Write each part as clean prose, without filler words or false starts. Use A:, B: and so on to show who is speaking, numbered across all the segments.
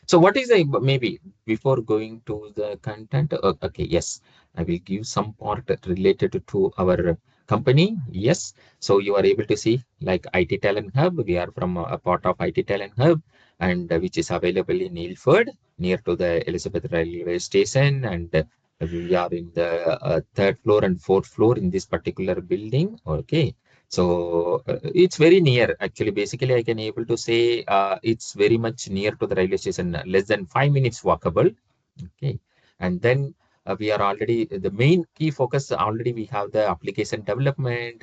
A: So what is a, maybe before going to the content, okay, yes, I will give some part related to our company. Yes, so you are able to see like IT Talent Hub. We are from a part of IT Talent Hub, and which is available in Ilford, near to the Elizabeth Railway Station, and we are in the third floor and fourth floor in this particular building. Okay, so it's very near. Actually, basically, I can able to say it's very much near to the railway station, less than 5 minutes walkable. Okay, and then we are already the main key focus. Already we have the application development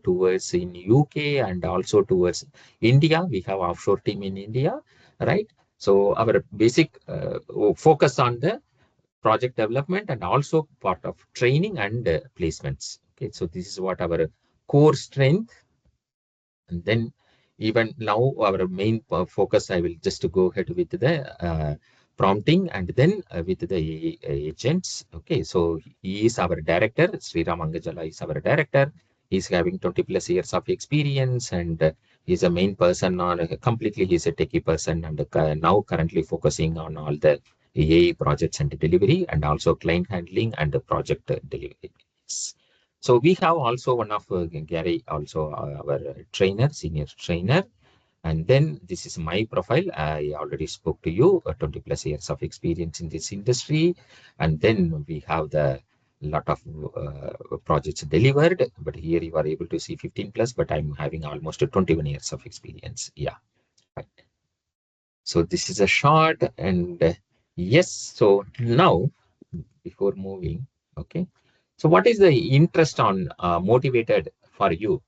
A: towards in UK and also towards India. We have offshore team in India, right? So our basic focus on the project development and also part of training and placements. Okay, so this is what our core strength. And then even now our main focus, I will just go ahead with the prompting and then with the agents. Okay, so he is our director. Sriram Angajala is our director. He's having 20 plus years of experience, and he's a main person on completely. He's a techie person, and now currently focusing on all the AI projects and delivery, and also client handling and the project delivery. So we have also one of Gary, also our trainer, senior trainer. And then this is my profile. I already spoke to you, 20 plus years of experience in this industry. And then we have the lot of projects delivered, but here you are able to see 15 plus, but I'm having almost 21 years of experience. Yeah. Right. So this is a short and yes. So now before moving, okay. So what is the interest on motivated for you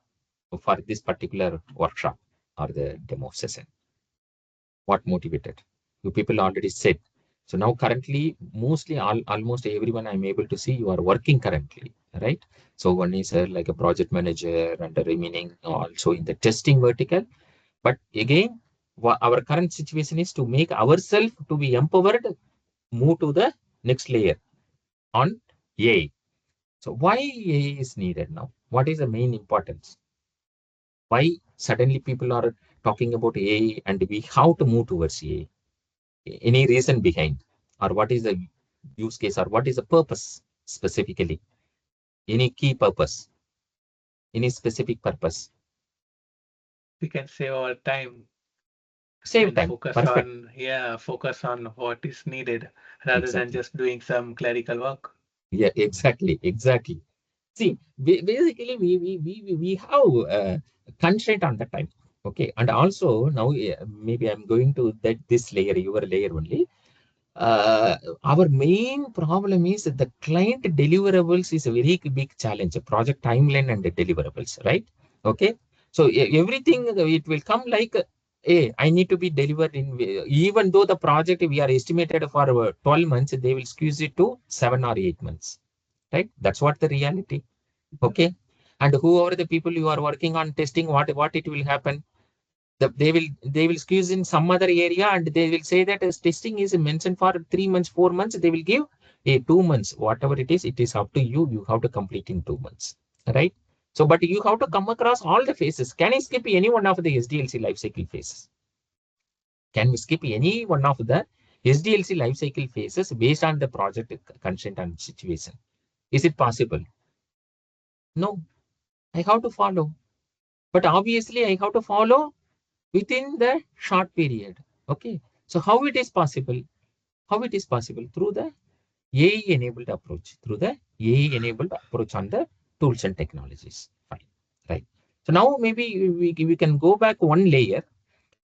A: for this particular workshop or the demo session? What motivated? You people already said. So now currently, mostly almost everyone I'm able to see you are working currently, right? So one is like a project manager and a remaining also in the testing vertical. But again, our current situation is to make ourselves to be empowered, move to the next layer on AI. So why AI is needed now? What is the main importance? Why suddenly people are talking about AI and we how to move towards AI? Any reason behind, or what is the use case, or what is the purpose specifically? Any key purpose? Any specific purpose?
B: We can save our time
A: Save
B: and
A: time.
B: focus
A: Perfect.
B: on, yeah, focus on what is needed rather than
A: Exactly.
B: just doing some clerical work.
A: Yeah, exactly. Exactly. See, basically, we have constraint on the time. Okay. And also now, maybe I'm going to that this layer, your layer only. uh, our main problem is that the client deliverables is a very big challenge, a project timeline and the deliverables, right? Okay. So everything it will come like, hey, I need to be delivered in, even though the project we are estimated for 12 months, they will squeeze it to 7 or 8 months, right? That's what the reality. Okay. And who are the people you are working on testing, what it will happen? They will squeeze in some other area and they will say that as testing is mentioned for 3 months, 4 months, they will give a 2 months, whatever it is up to you. You have to complete in 2 months, right? So, but you have to come across all the phases. Can I skip any one of the SDLC life cycle phases? Can we skip any one of the SDLC life cycle phases based on the project constraint and situation? Is it possible? No, I have to follow. But obviously, I have to follow within the short period. Okay. So how it is possible? How it is possible? Through the AI enabled approach, through the AI enabled approach on the tools and technologies. Fine. Right. So now maybe we can go back one layer.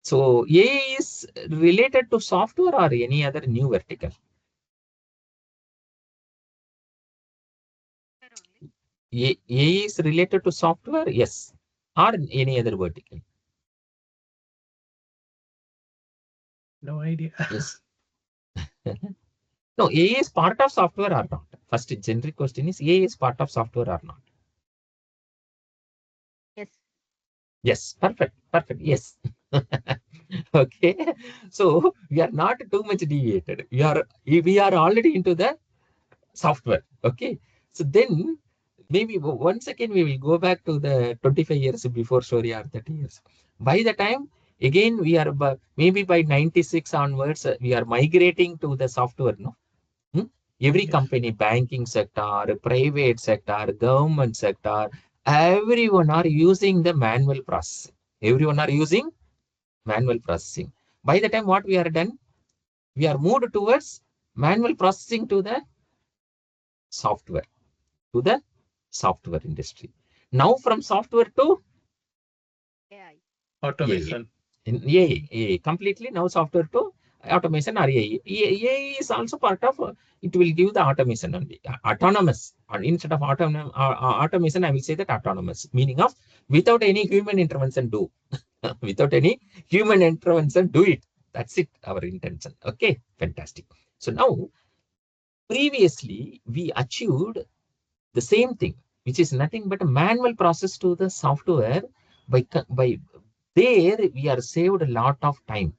A: So AI is related to software or any other new vertical?
C: Where only?
A: AI is related to software, yes, or any other vertical.
B: No idea.
A: Yes. No, AI is part of software or not? First, generic question is AI is part of software or not?
C: Yes.
A: Yes, perfect, perfect. Yes. Okay. So we are not too much deviated. We are already into the software. Okay. So then maybe once again we will go back to the 25 years before story or 30 years. By the time Again, we are maybe by 96 onwards, we are migrating to the software, no? Hmm? Every
B: Yes.
A: company, banking sector, private sector, government sector, everyone are using the manual processing. Everyone are using manual processing. By the time what we are done, we are moved towards manual processing software, to the software industry. Now from software to
C: AI.
A: AI.
B: Automation.
A: In AI completely now software to automation or AI. AI is also part of it will give the automation only. Autonomous. And instead of automation, I will say that autonomous, meaning of without any human intervention do. Without any human intervention, do it. That's it, our intention. Okay, fantastic. So now, previously, we achieved the same thing, which is nothing but a manual process to the software. By there, we are saved a lot of time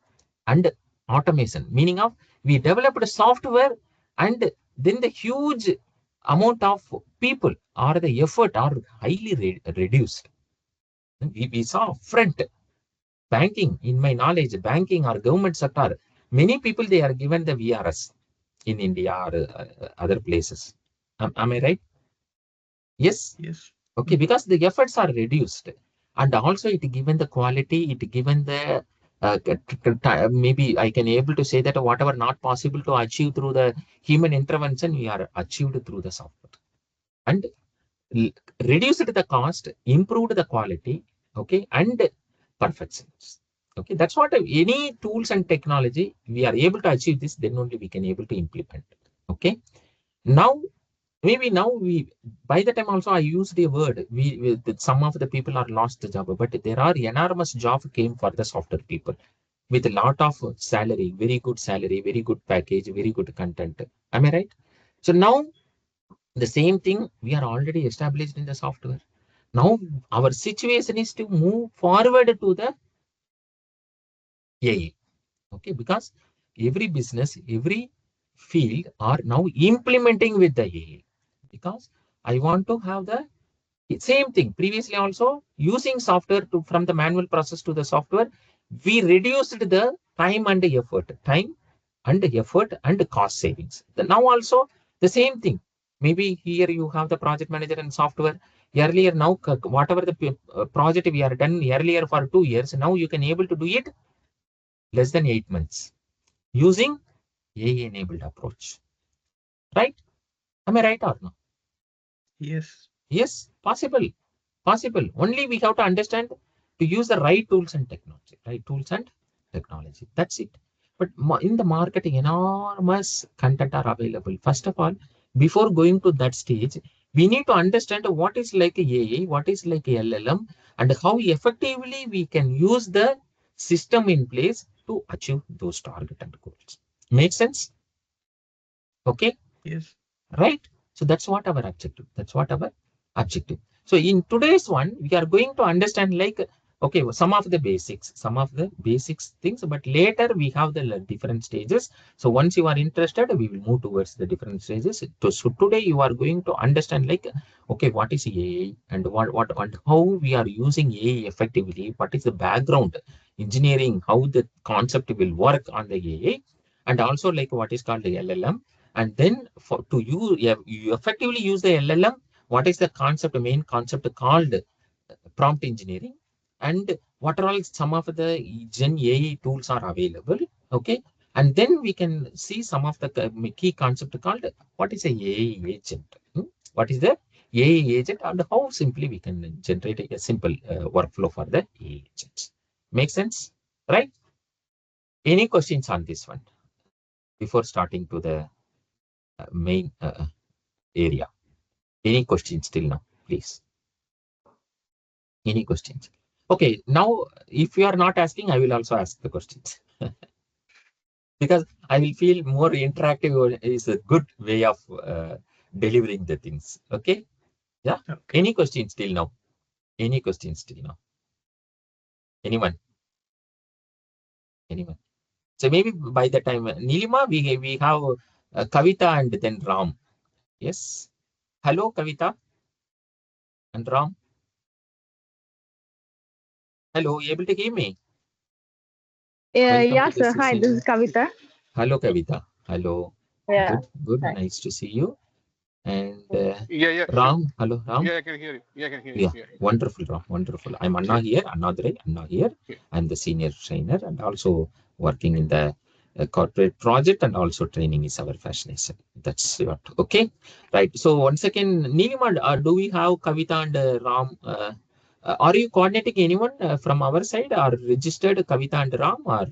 A: and automation, meaning of we developed a software and then the huge amount of people or the effort are highly reduced. We saw front banking, in my knowledge, banking or government sector, many people they are given the VRS in India or other places. Am I right? Yes.
B: Yes.
A: Okay, because the efforts are reduced, and also it given the quality, it given the maybe I can able to say that whatever not possible to achieve through the human intervention, we are achieved through the software, and reduced the cost, improved the quality, okay, and perfections. Okay, that's what any tools and technology we are able to achieve this, then only we can able to implement. Okay, now maybe now we by the time also I used a word some of the people are lost the job, but there are enormous job came for the software people with a lot of salary, very good package, very good content. Am I right? So now the same thing we are already established in the software. Now our situation is to move forward to the AI. Okay, because every business, every field are now implementing with the AI. Because I want to have the same thing. Previously also using software to from the manual process to the software, we reduced the time and effort and cost savings. Now also the same thing. Maybe here you have the project manager and software. Earlier now whatever the project we are done earlier for 2 years, now you can able to do it less than 8 months using AI enabled approach. Right? Am I right or no?
B: Yes.
A: Yes, possible. Possible. Only we have to understand to use the right tools and technology. Right tools and technology. That's it. But in the market, enormous content are available. First of all, before going to that stage, we need to understand what is like a AI, what is like a LLM, and how effectively we can use the system in place to achieve those target and goals. Make sense? Okay.
B: Yes.
A: Right? So that's what our objective. That's what our objective. So in today's one, we are going to understand like, okay, some of the basics things, but later we have the different stages. So once you are interested, we will move towards the different stages. So today you are going to understand like, okay, what is AI and and how we are using AI effectively. What is the background engineering, how the concept will work on the AI, and also like what is called the LLM, and then for to you effectively use the LLM, what is the concept, the main concept called prompt engineering, and what are all some of the Gen AI tools are available. Okay, and then we can see some of the key concept called what is a AI agent. What is the AI agent and how simply we can generate a simple workflow for the AI agents. Make sense, right? Any questions on this one before starting to the main area? Any questions till now, please? Any questions? Okay, now if you are not asking, I will also ask the questions because I will feel more interactive is a good way of delivering the things. Okay, yeah.
B: Okay.
A: Any questions till now? Any questions till now? Anyone? Anyone? So maybe by the time Nilima, we have Kavita and then Ram. Yes. Hello, Kavita and Ram. Hello, you able to hear me? Welcome
C: Yeah,
A: to the
C: sir. Hi, this is
A: session.
C: Kavita.
A: Hello, Kavita. Hello.
C: Yeah.
A: Good, good.
C: Hi.
A: Nice to see you. And
D: Yeah, yeah, sure.
A: Ram. Hello, Ram.
D: Yeah, I can hear you. Yeah, I can hear you.
A: Yeah,
D: Yeah,
A: wonderful, Ram. Wonderful. I'm Anna
D: yeah,
A: here. Anna Durai. Anna here.
D: yeah.
A: I'm the senior trainer and also working in the corporate project and also training is our fascination. That's what. Okay. Right. So once again, Nilima, do we have Kavita and Ram? Are you coordinating anyone from our side or registered Kavita and Ram or?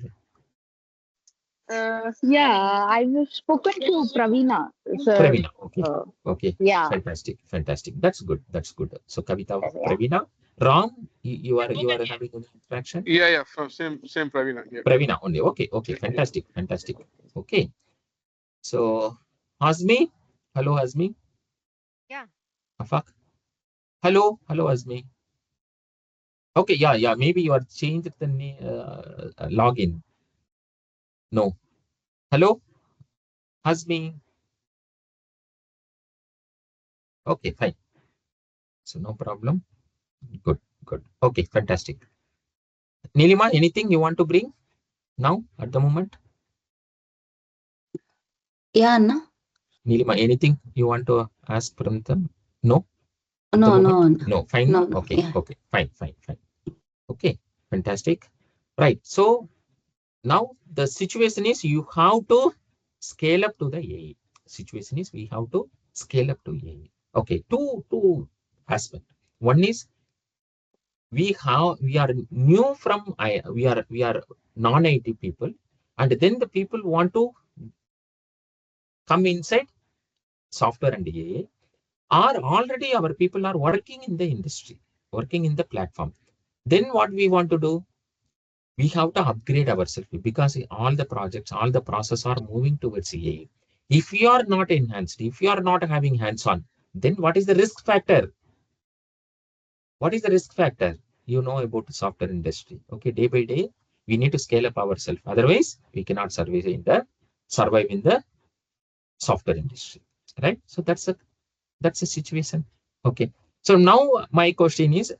C: Yeah, I've spoken to Pravina, sir.
A: Pravina. Okay.
C: Uh,
A: Okay.
C: yeah.
A: Fantastic. Fantastic. That's good. That's good. So Kavita,
C: Yeah.
A: Pravina, Ram, you are having an interaction.
D: Yeah, yeah, from same Pravina. Yeah,
A: Pravina only. Okay. Okay.
D: yeah, yeah.
A: Fantastic. Fantastic. Okay. So Hazmi. Hello, Hazmi.
C: Yeah.
A: Afak. Hello. Hello, Hazmi. Okay. Yeah. Yeah. Maybe you are changed the login. No. Hello, Hazmi. Okay. Fine. So no problem. Good. Good. Okay. Fantastic. Nilima, anything you want to bring now at the moment?
E: Yeah, no,
A: Nilima, anything you want to ask from them? No, at the
E: no,
A: moment?
E: no, no,
A: No, fine.
E: no, no.
A: Okay,
E: Yeah,
A: okay, fine, fine, fine. Okay, fantastic. Right. So now the situation is you have to scale up to the AI. Situation is we have to scale up to AI. Okay, two aspect. One is we are new from we are non-IT people, and then the people want to come inside software and AI are already our people are working in the industry, working in the platform. Then what we want to do? We have to upgrade ourselves because all the projects, all the process are moving towards AI. If you are not enhanced, if you are not having hands-on, then what is the risk factor? What is the risk factor? You know about the software industry. Okay, day by day, we need to scale up ourselves. Otherwise, we cannot survive in the software industry. Right? So that's a situation. Okay. So now my question is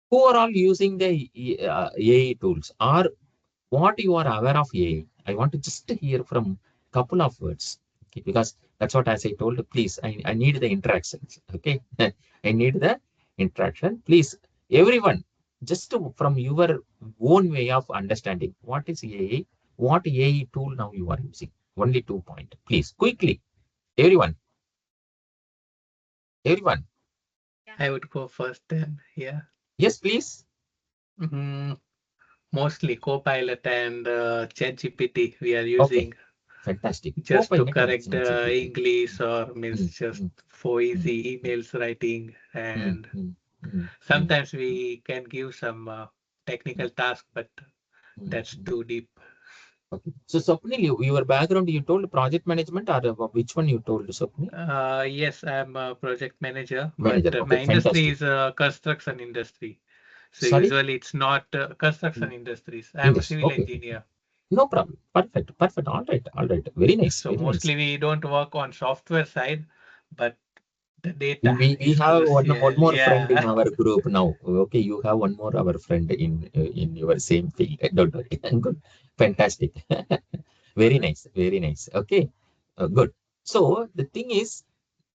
A: who are all using the AI tools or what you are aware of AI? I want to just hear from couple of words. Okay, because that's what as I told, please, I need the interactions. Okay. I need the interaction. Please, everyone, just from your own way of understanding what is AI, what AI tool now you are using. Only 2 point. Please, quickly. Everyone, everyone.
C: Yeah.
B: I would go first then. Yeah.
A: Yes, please.
B: Mm, Mostly Copilot and ChatGPT we are
A: Okay.
B: using
A: Fantastic.
B: just to
A: Copilot and
B: correct
A: ChatGPT.
B: English or
A: Mm,
B: means just
A: mm,
B: for
A: mm,
B: easy emails writing.
A: mm,
B: And
A: mm, mm, mm,
B: sometimes we can give some technical task, but
A: mm,
B: that's
A: mm.
B: too deep.
A: Okay. So, Swapnil, your background, you told project management or which one you told, Swapnil?
B: Yes, I'm a project manager, but
A: Manager. Okay,
B: my industry
A: fantastic.
B: is construction industry. So
A: Sorry?
B: usually it's not
A: Mm,
B: construction industries. I'm a
A: Industry.
B: civil
A: Okay.
B: engineer.
A: No problem. Perfect. Perfect. All right. All right. Very nice.
B: So
A: Very nice.
B: mostly we don't work on software side, but the data
A: We
B: is
A: have one
B: crucial.
A: more friend in
B: Yeah.
A: our group now. Okay, you have one more our friend in your same field. Don't worry. Good. Fantastic. Very nice. Very nice. Okay. Good. So the thing is,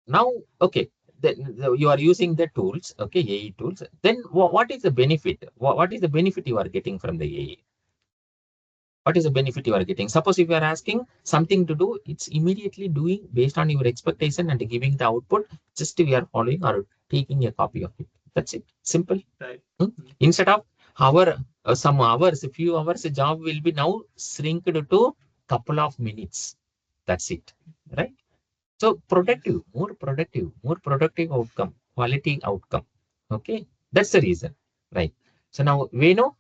A: now, okay, you are using the tools, okay, AI tools. Then what is the benefit? What is the benefit you are getting from the AI? What is the benefit you are getting? Suppose if you are asking something to do, it's immediately doing based on your expectation and giving the output. Just we are following or taking a copy of it. That's it. Simple.
B: Right.
A: Hmm? Instead of some hours, a few hours, a job will be now shrinked to couple of minutes. That's it. Right? So
B: Yes.
A: more productive outcome, quality outcome. Okay, that's the reason, right? So now we know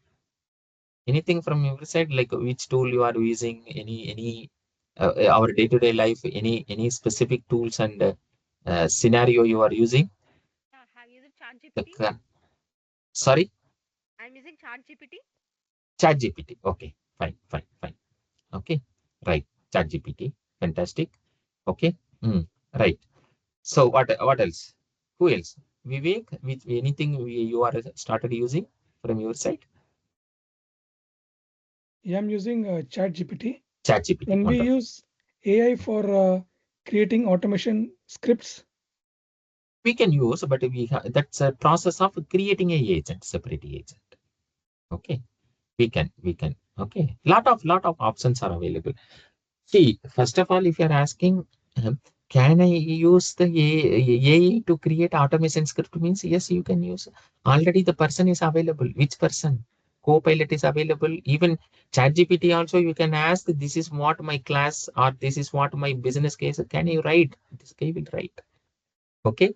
A: anything from your side, like which tool you are using, any our day-to-day life, any specific tools and scenario you are using.
C: Yeah, have you used ChatGPT?
A: Like, sorry,
C: I'm using ChatGPT.
A: Chat GPT. Okay, fine, fine, fine. Okay, right, Chat GPT, fantastic. Okay, right. So what else? Who else? Vivek, with anything you are started using from your side?
E: Yeah, I'm using ChatGPT.
A: ChatGPT,
E: When we
A: wonderful.
E: use AI for creating automation scripts,
A: We can use, but that's a process of creating a agent, separate agent. Okay, we can. Okay, lot of options are available. See, first of all, if you're asking, can I use the AI to create automation script? Means yes, you can use. Already the person is available. Which person? Copilot is available. Even ChatGPT also, you can ask, this is what my class or this is what my business case. Can you write? This guy will write. Okay.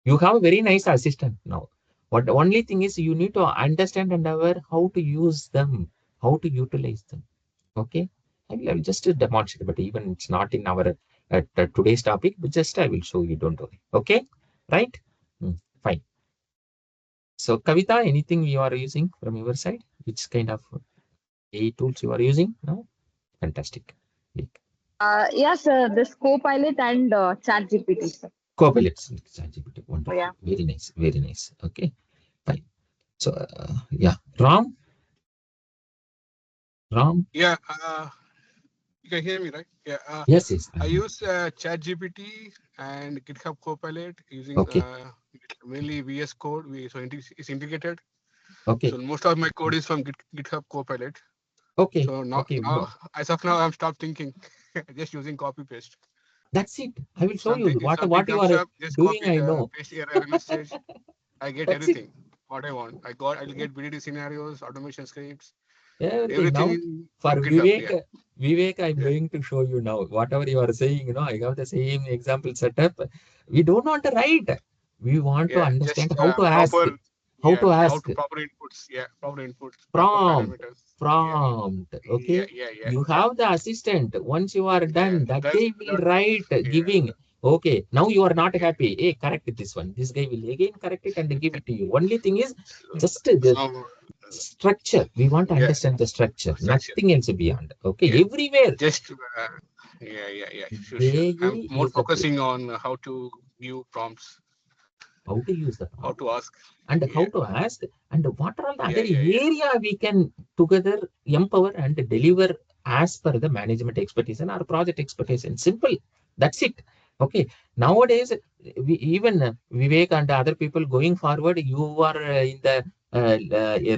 A: You have a very nice assistant now. What the only thing is you need to understand and aware how to use them, how to utilize them. Okay, I will just demonstrate, but even it's not in our today's topic, but just I will show you. Don't worry. Okay, right? Fine. So, Kavita, anything you are using from your side? Which kind of AI tools you are using now? Fantastic.
C: Yes, this Copilot and ChatGPT, sir.
A: Copilot, ChatGPT,
C: Oh,
A: wonderful.
C: yeah.
A: Very nice. Very nice. Okay, fine. So, yeah, Ram.
D: Yeah, you can hear me, right? Yeah.
A: Yes, yes.
D: I use ChatGPT and GitHub Copilot using
A: Okay,
D: mainly VS Code. So it's integrated.
A: okay,
D: So most of my code is from GitHub Copilot.
A: okay,
D: So
A: okay.
D: now as of now, I'm stopped thinking, just using copy paste.
A: That's it. I will show you
D: Something if something
A: what you
D: comes
A: are
D: up, just
A: doing.
D: copy
A: I know.
D: paste error message. I get
A: That's it.
D: everything what I want. I'll get BDD scenarios, automation scripts,
A: Everything
D: everything
A: now for
D: from GitHub. Yeah,
A: Vivek, I'm
D: yeah,
A: going to show you now. Whatever you are saying, I have the same example set up. We don't want to write. We want to
D: yeah.
A: understand
D: Just
A: how to ask.
D: proper,
A: How
D: yeah,
A: to
D: how
A: ask.
D: to proper inputs. Yeah, proper inputs, proper
A: Prompt.
D: parameters. Yeah,
A: Prompt.
D: yeah,
A: Okay.
D: yeah, yeah,
A: You
D: yeah,
A: have the assistant. Once you are
D: yeah.
A: done, that
D: That's
A: guy will
D: that.
A: write
D: Yeah,
A: giving. Okay. Now you are not
D: yeah.
A: happy. Hey, correct this one. This guy will again correct it and give it to you. Only thing is
D: So,
A: just the
D: some
A: structure. We want to
D: yeah,
A: understand the structure,
D: structure.
A: nothing else beyond. Okay,
D: Yeah,
A: everywhere
D: just yeah, yeah, yeah. Sure, sure. I'm
A: AI
D: more
A: is the place.
D: focusing on how to give prompts,
A: How to use the
D: how
A: prompt
D: to ask.
A: and how
D: Yeah,
A: to ask and what are all the
D: yeah,
A: other
D: yeah, yeah.
A: area we can together empower and deliver as per the management expertise and our project expertise. And simple, that's it. Okay, nowadays even Vivek and other people going forward, you are in the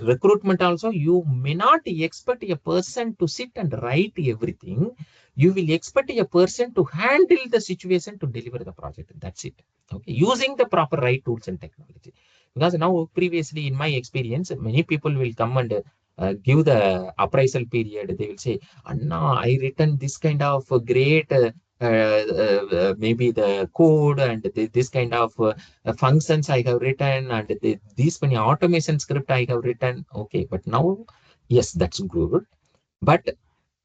A: recruitment also, you may not expect a person to sit and write everything. You will expect a person to handle the situation to deliver the project. That's it. Okay, using the proper right tools and technology. Because now, previously, in my experience, many people will come and give the appraisal period. They will say, Anna, I written this kind of great, maybe the code and this kind of functions I have written, and these many automation script I have written. Okay, but now, yes, that's good. But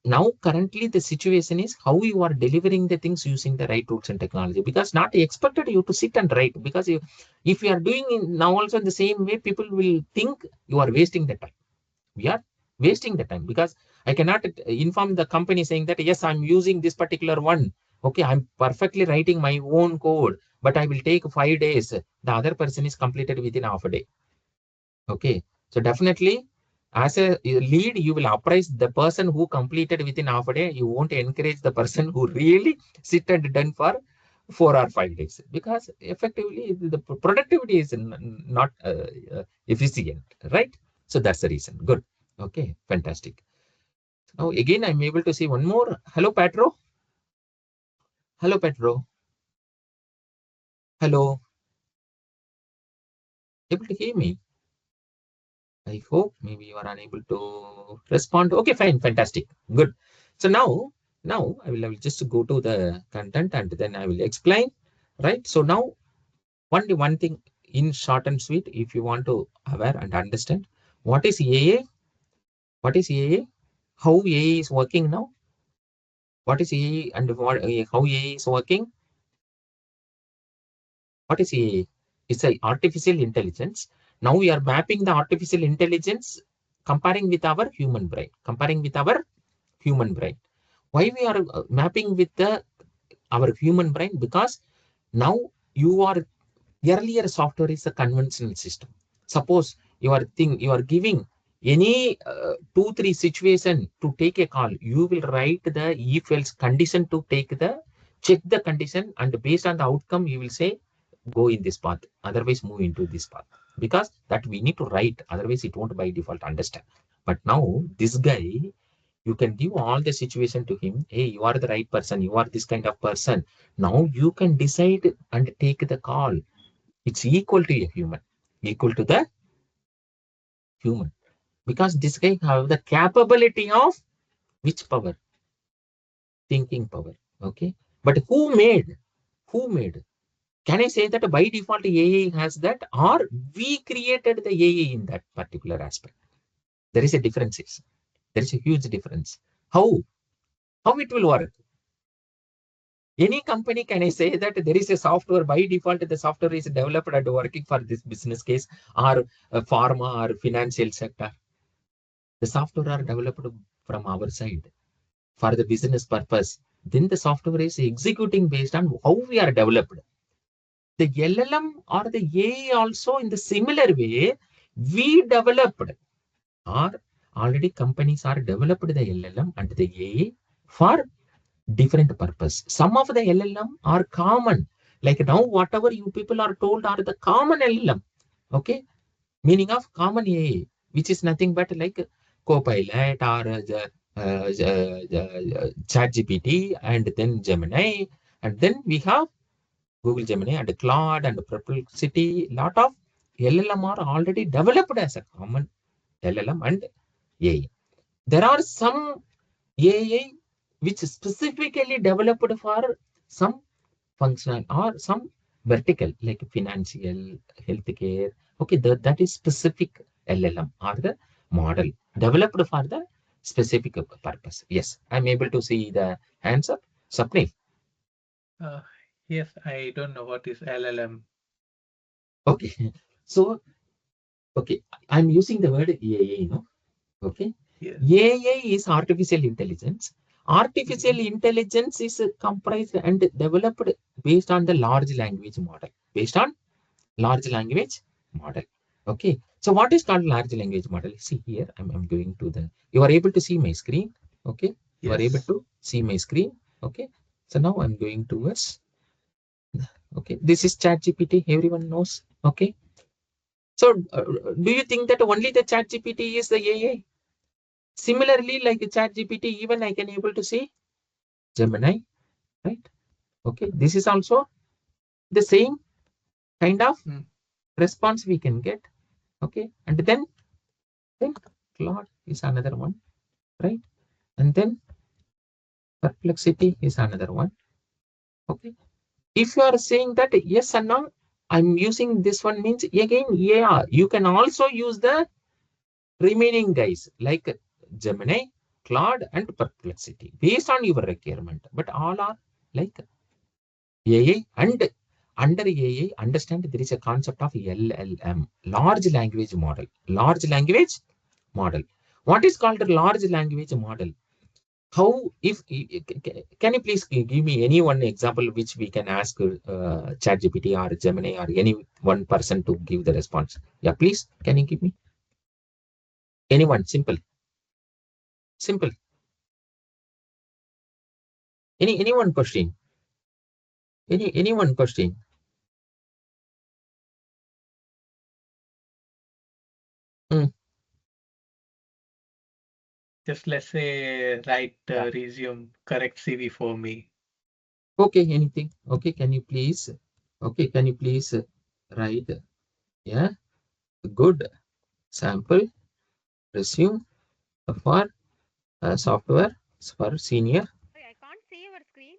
A: now currently the situation is how you are delivering the things using the right tools and technology, because not expected you to sit and write, because if you are doing now also in the same way, people will think you are wasting the time. We are wasting the time, because I cannot inform the company saying that yes, I'm using this particular one. Okay, I'm perfectly writing my own code, but I will take 5 days. The other person is completed within half a day. Okay, so definitely as a lead, you will appraise the person who completed within half a day. You won't encourage the person who really sit and done for 4 or 5 days, because effectively the productivity is not efficient, right? So that's the reason. Good. Okay, fantastic. Now again, I'm able to see one more. Hello, Petro. Hello, Petro. Hello. Able to hear me? I hope maybe you are unable to respond. Okay, fine, fantastic, good. So now I will just go to the content and then I will explain. Right. So now one thing in short and sweet, if you want to aware and understand what is AA, what is AA, how AA is working now, what is AA and how AA is working. What is AI? It's a artificial intelligence. Now we are mapping the artificial intelligence, comparing with our human brain. Comparing with our human brain. Why we are mapping with our human brain? Because now you are earlier software is a conventional system. Suppose you are giving Any 2-3 situation to take a call, you will write the if else condition to check the condition, and based on the outcome, you will say go in this path, otherwise move into this path, because that we need to write, otherwise it won't by default understand. But now this guy, you can give all the situation to him. Hey, you are the right person, you are this kind of person. Now you can decide and take the call. It's equal to a human, equal to the human, because this guy have the capability of which power? Thinking power. Okay. But who made can I say that by default AI has that, or we created the AI in that particular aspect? There is a difference. There is a huge difference. How it will work? Any company, can I say that there is a software by default, the software is developed and working for this business case, or pharma or financial sector? The software are developed from our side for the business purpose. Then the software is executing based on how we are developed. The LLM or the AI also in the similar way, we developed, or already companies are developed the LLM and the AI for different purpose. Some of the LLM are common. Like now, whatever you people are told are the common LLM. Okay. Meaning of common AI, which is nothing but like Copilot or ChatGPT, and then Gemini, and then we have Google Gemini and Claude and Perplexity. Lot of LLM are already developed as a common LLM and AI. There are some AI which is specifically developed for some functional or some vertical, like financial, healthcare. Okay, that is specific LLM or the model developed for the specific purpose. Yes, I'm able to see the hands up. Sapni.
B: Uh, yes, I don't know what is LLM.
A: Okay, so okay, I'm using the word AI, Okay.
B: Yes.
A: AI is artificial intelligence. Artificial
B: Mhm.
A: intelligence is comprised and developed based on the large language model. Based on large language model. Okay. So what is called large language model? See here, I'm going to the, you are able to see my screen. Okay. You are able
B: Yes.
A: to see my screen. Okay. So now I'm going towards, okay. This is ChatGPT. Everyone knows. Okay. So do you think that only the ChatGPT is the AI? Similarly, like ChatGPT, even I can able to see Gemini, right? Okay. This is also the same kind of
B: Mm.
A: response we can get. Okay. And then Claude is another one, right? And then Perplexity is another one. Okay. If you are saying that yes and no, I'm using this one means again, yeah, you can also use the remaining guys like Gemini, Claude, and Perplexity based on your requirement. But all are like AI, and under AI, understand there is a concept of LLM, large language model. Large language model. What is called a large language model? How, if can you please give me any one example which we can ask ChatGPT or Gemini or any one person to give the response? Yeah, please. Can you give me anyone? Simple, simple. Any one question? Any one question? Hmm.
B: Just let's say write
A: Yeah.
B: resume, correct CV for me.
A: Okay, anything. Okay, can you please? Okay, can you please write? Yeah, good sample resume for software for senior.
F: Sorry, I can't see your screen.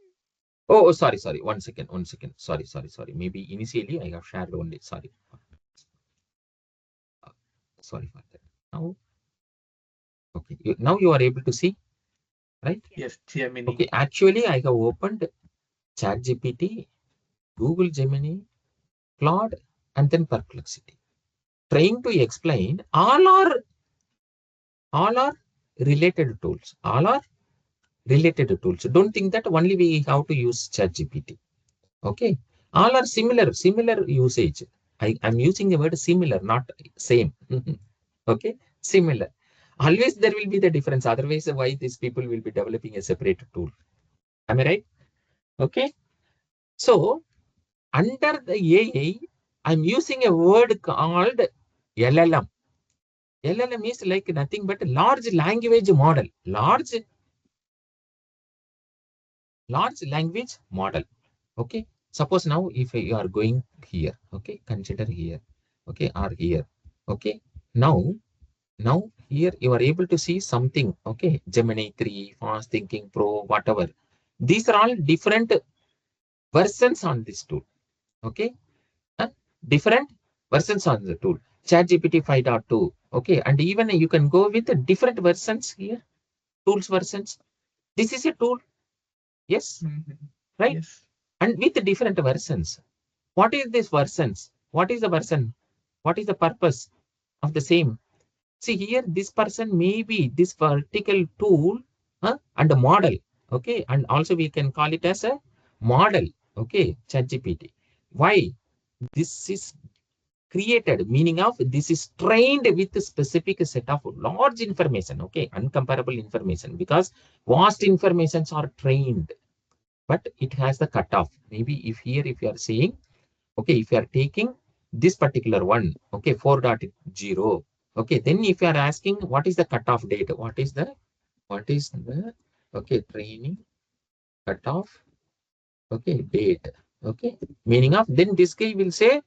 A: Oh, sorry. 1 second, 1 second. Sorry. Maybe initially I have shared only. Sorry. Sorry for that. Now, okay. Now you are able to see, right?
F: Yes.
B: Yes, Gemini.
A: Okay. Actually, I have opened ChatGPT, Google Gemini, Claude, and then Perplexity. Trying to explain all are related tools. All are related tools. Don't think that only we have to use ChatGPT. Okay. All are similar usage. I'm using the word similar, not same. Okay. Similar. Always there will be the difference. Otherwise, why these people will be developing a separate tool? Am I right? Okay. So under the AI, I'm using a word called LLM. LLM is like nothing but a large language model. Large language model. Okay. Suppose now if you are going here, okay, consider here, okay, or here, okay. Now here you are able to see something, okay, Gemini 3, Fast Thinking Pro, whatever. These are all different versions on this tool, okay. Uh, Different versions on the tool. ChatGPT 5.2, okay, and even you can go with the different versions here, tools versions. This is a tool, yes, right?
B: Yes.
A: And with the different versions. What is this versions? What is the version? What is the purpose of the same? See here, this person may be this vertical tool and a model. Okay. And also we can call it as a model. Okay. ChatGPT. Why? This is created, meaning of this is trained with a specific set of large information. Okay. Uncomparable information, because vast informations are trained, but it has the cutoff. Maybe if here, if you are saying, okay, if you are taking this particular one, okay, 4.0, okay, then if you are asking what is the cutoff date, what is the okay, training cutoff, okay, date, okay, meaning of, then this guy will say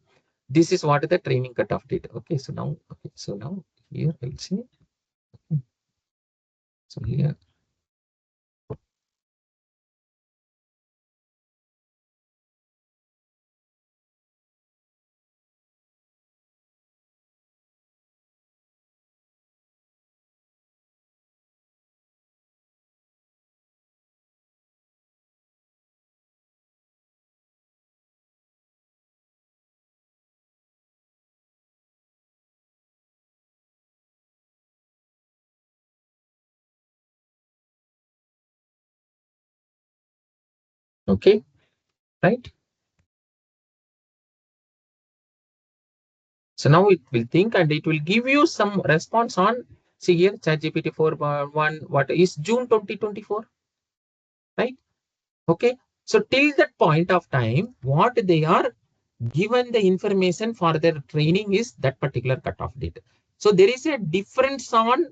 A: this is what is the training cutoff date. Okay, so now, okay, so now here I'll see, so here, okay, right. So now it will think and it will give you some response on, see here, ChatGPT 4.1, what is June 2024, right? Okay. So till that point of time, what they are given the information for their training is that particular cutoff date. So there is a difference on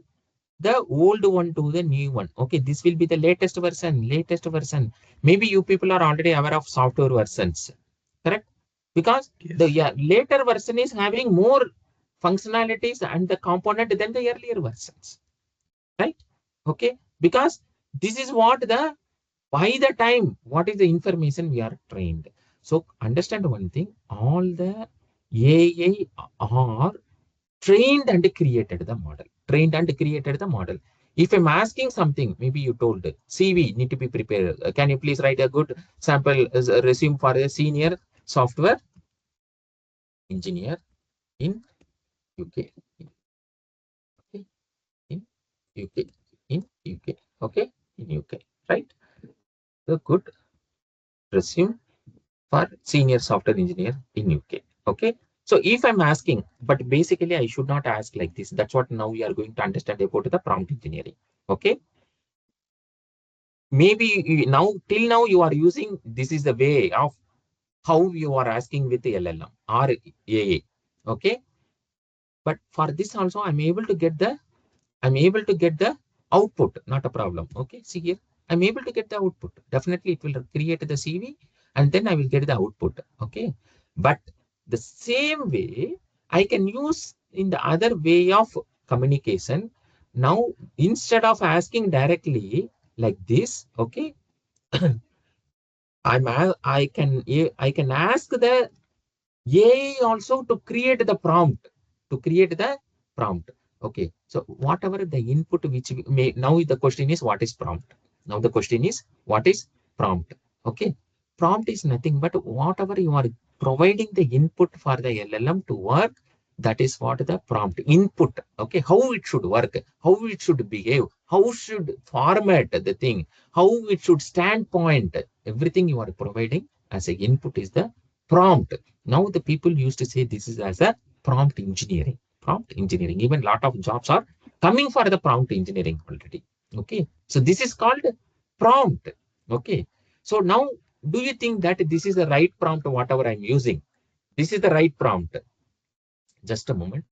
A: the old one to the new one. Okay, this will be the latest version, latest version. Maybe you people are already aware of software versions, correct? Because the
B: Yes.
A: later version is having more functionalities and the component than the earlier versions, right? Okay, because this is what the, by the time, what is the information we are trained. So understand one thing, all the AI are trained and created the model, trained and created the model. If I'm asking something, maybe you told CV need to be prepared. Can you please write a good sample as a resume for a senior software engineer in UK, okay, in UK, in UK, okay, in UK, right? The good resume for senior software engineer in UK. Okay. So if I'm asking, but basically I should not ask like this. That's what now we are going to understand about the prompt engineering. Okay. Maybe now, till now you are using, this is the way of how you are asking with the LLM or AA. Okay. But for this also, I'm able to get the output, not a problem. Okay, see here, I'm able to get the output. Definitely it will create the CV and then I will get the output. Okay, but the same way I can use in the other way of communication. Now, instead of asking directly like this, okay, I can ask the AI also to create the prompt, to create the prompt. Okay. So whatever the input which we may, now the question is what is prompt? Now the question is what is prompt? Okay. Prompt is nothing but whatever you are providing the input for the LLM to work. That is what the prompt input. Okay. How it should work, how it should behave, how should format the thing, how it should standpoint. Everything you are providing as a input is the prompt. Now the people used to say this is as a prompt engineering. Prompt engineering. Even a lot of jobs are coming for the prompt engineering already. Okay, so this is called prompt. Okay, so now do you think that this is the right prompt, whatever I'm using? This is the right prompt. Just a moment.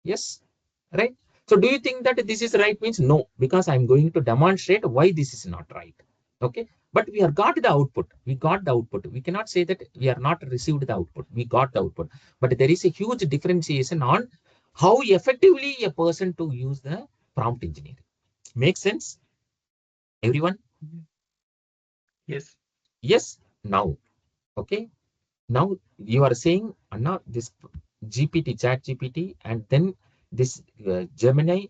A: Yes, right. So do you think that this is right? Means no, because I'm going to demonstrate why this is not right. Okay, but we have got the output. We got the output. We cannot say that we are not received the output. We got the output, but there is a huge differentiation on how effectively a person to use the prompt engineering. Makes sense, everyone?
B: Yes.
A: Yes. Now, okay. Now you are saying, Anna, this GPT, chat GPT, and then this Gemini,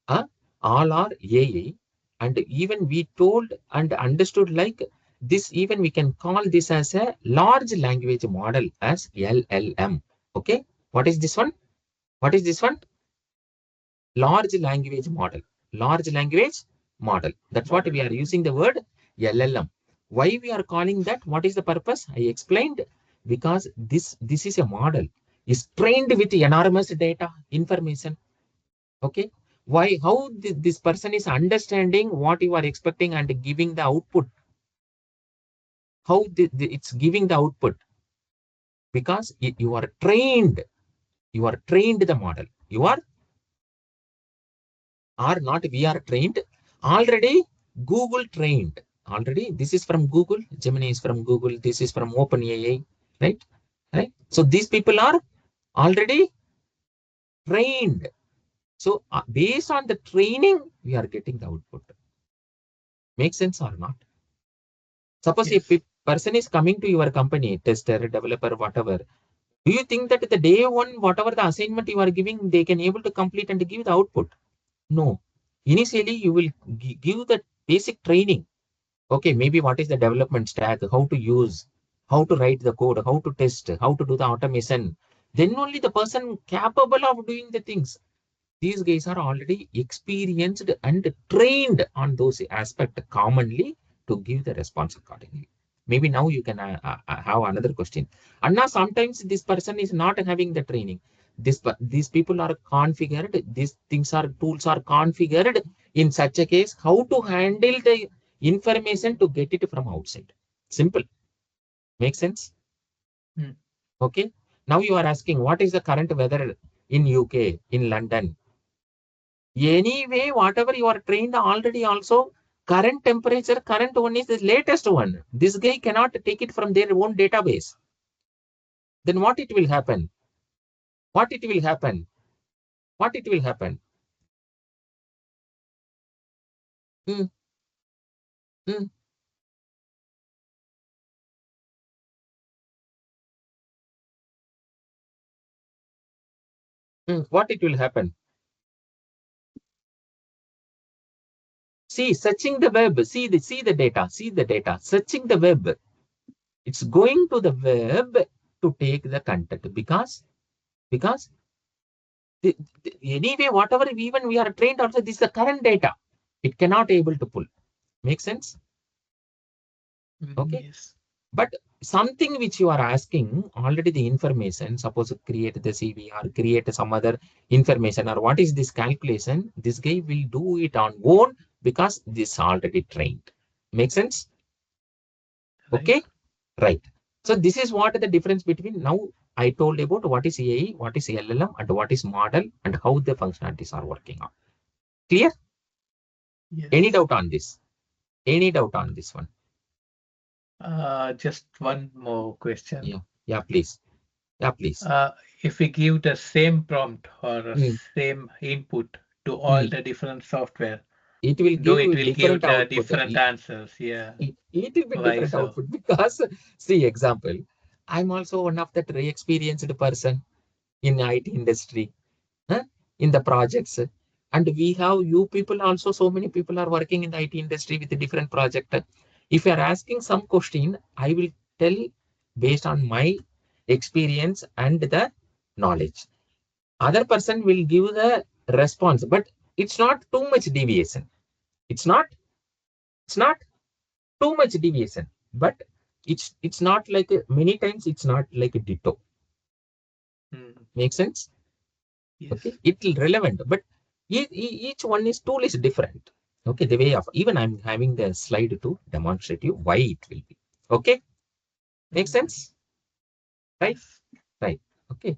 A: uh, all are AI. And even we told and understood like this, even we can call this as a large language model as LLM. Okay. What is this one? What is this one? Large language model. Large language model. That's what we are using the word LLM. Why we are calling that? What is the purpose? I explained, because this is a model is trained with enormous data information. Okay. Why? How this person is understanding what you are expecting and giving the output? How it's giving the output? Because you are trained. You are trained the model. You are not, we are trained already. Google trained already. This is from Google. Gemini is from Google. This is from OpenAI, right? Right. So these people are already trained. So based on the training, we are getting the output. Make sense or not? Suppose if
B: Yes.
A: a person is coming to your company, tester, developer, whatever, do you think that the day one, whatever the assignment you are giving, they can able to complete and give the output? No. Initially you will give the basic training. Okay, maybe what is the development stack, how to use, how to write the code, how to test, how to do the automation. Then only the person capable of doing the things. These guys are already experienced and trained on those aspects commonly to give the response accordingly. Maybe now you can have another question. Anna, sometimes this person is not having the training. These people are configured. These things are tools are configured in such a case. How to handle the information to get it from outside? Simple. Make sense?
B: Mm.
A: Okay. Now you are asking what is the current weather in UK, in London? Anyway, whatever you are trained already also, current temperature, current one is the latest one. This guy cannot take it from their own database. Then what it will happen? What it will happen? What it will happen? Mm, mm, what it will happen? See, searching the web, see the data, see the data, searching the web. It's going to the web to take the content because anyway, whatever even we are trained also, this is the current data. It cannot able to pull. Make sense? Okay.
B: Yes.
A: But something which you are asking already the information, suppose to create the CV or create some other information or what is this calculation, this guy will do it on own because this already trained. Make sense?
B: Right.
A: Okay, right. So this is what the difference between now I told about what is AI, what is LLM, and what is model and how the functionalities are working on. Clear? Any
B: Yes.
A: doubt on this? Any doubt on this one?
B: Just one more question.
A: Yeah, yeah, please. Yeah, please.
B: Uh, if we give the same prompt or the
A: Mm,
B: same input to all
A: mm.
B: the different software,
A: It will
B: though it
A: give
B: will give
A: different
B: the
A: output.
B: different answers. Yeah.
A: It will be
B: Why
A: different
B: so?
A: output because, see, example, I'm also one of that experienced person in IT industry, huh, in the projects. And we have you people also, so many people are working in the IT industry with a different project. If you are asking some question, I will tell based on my experience and the knowledge. Other person will give the response, but it's not too much deviation. It's not too much deviation, but it's not like many times it's not like a ditto. Make sense?
B: Yes.
A: Okay, it's relevant, but each one is tool is different. Okay, the way of even I'm having the slide to demonstrate you why it will be. Okay, make sense? Right?
B: Yes.
A: Right. Okay.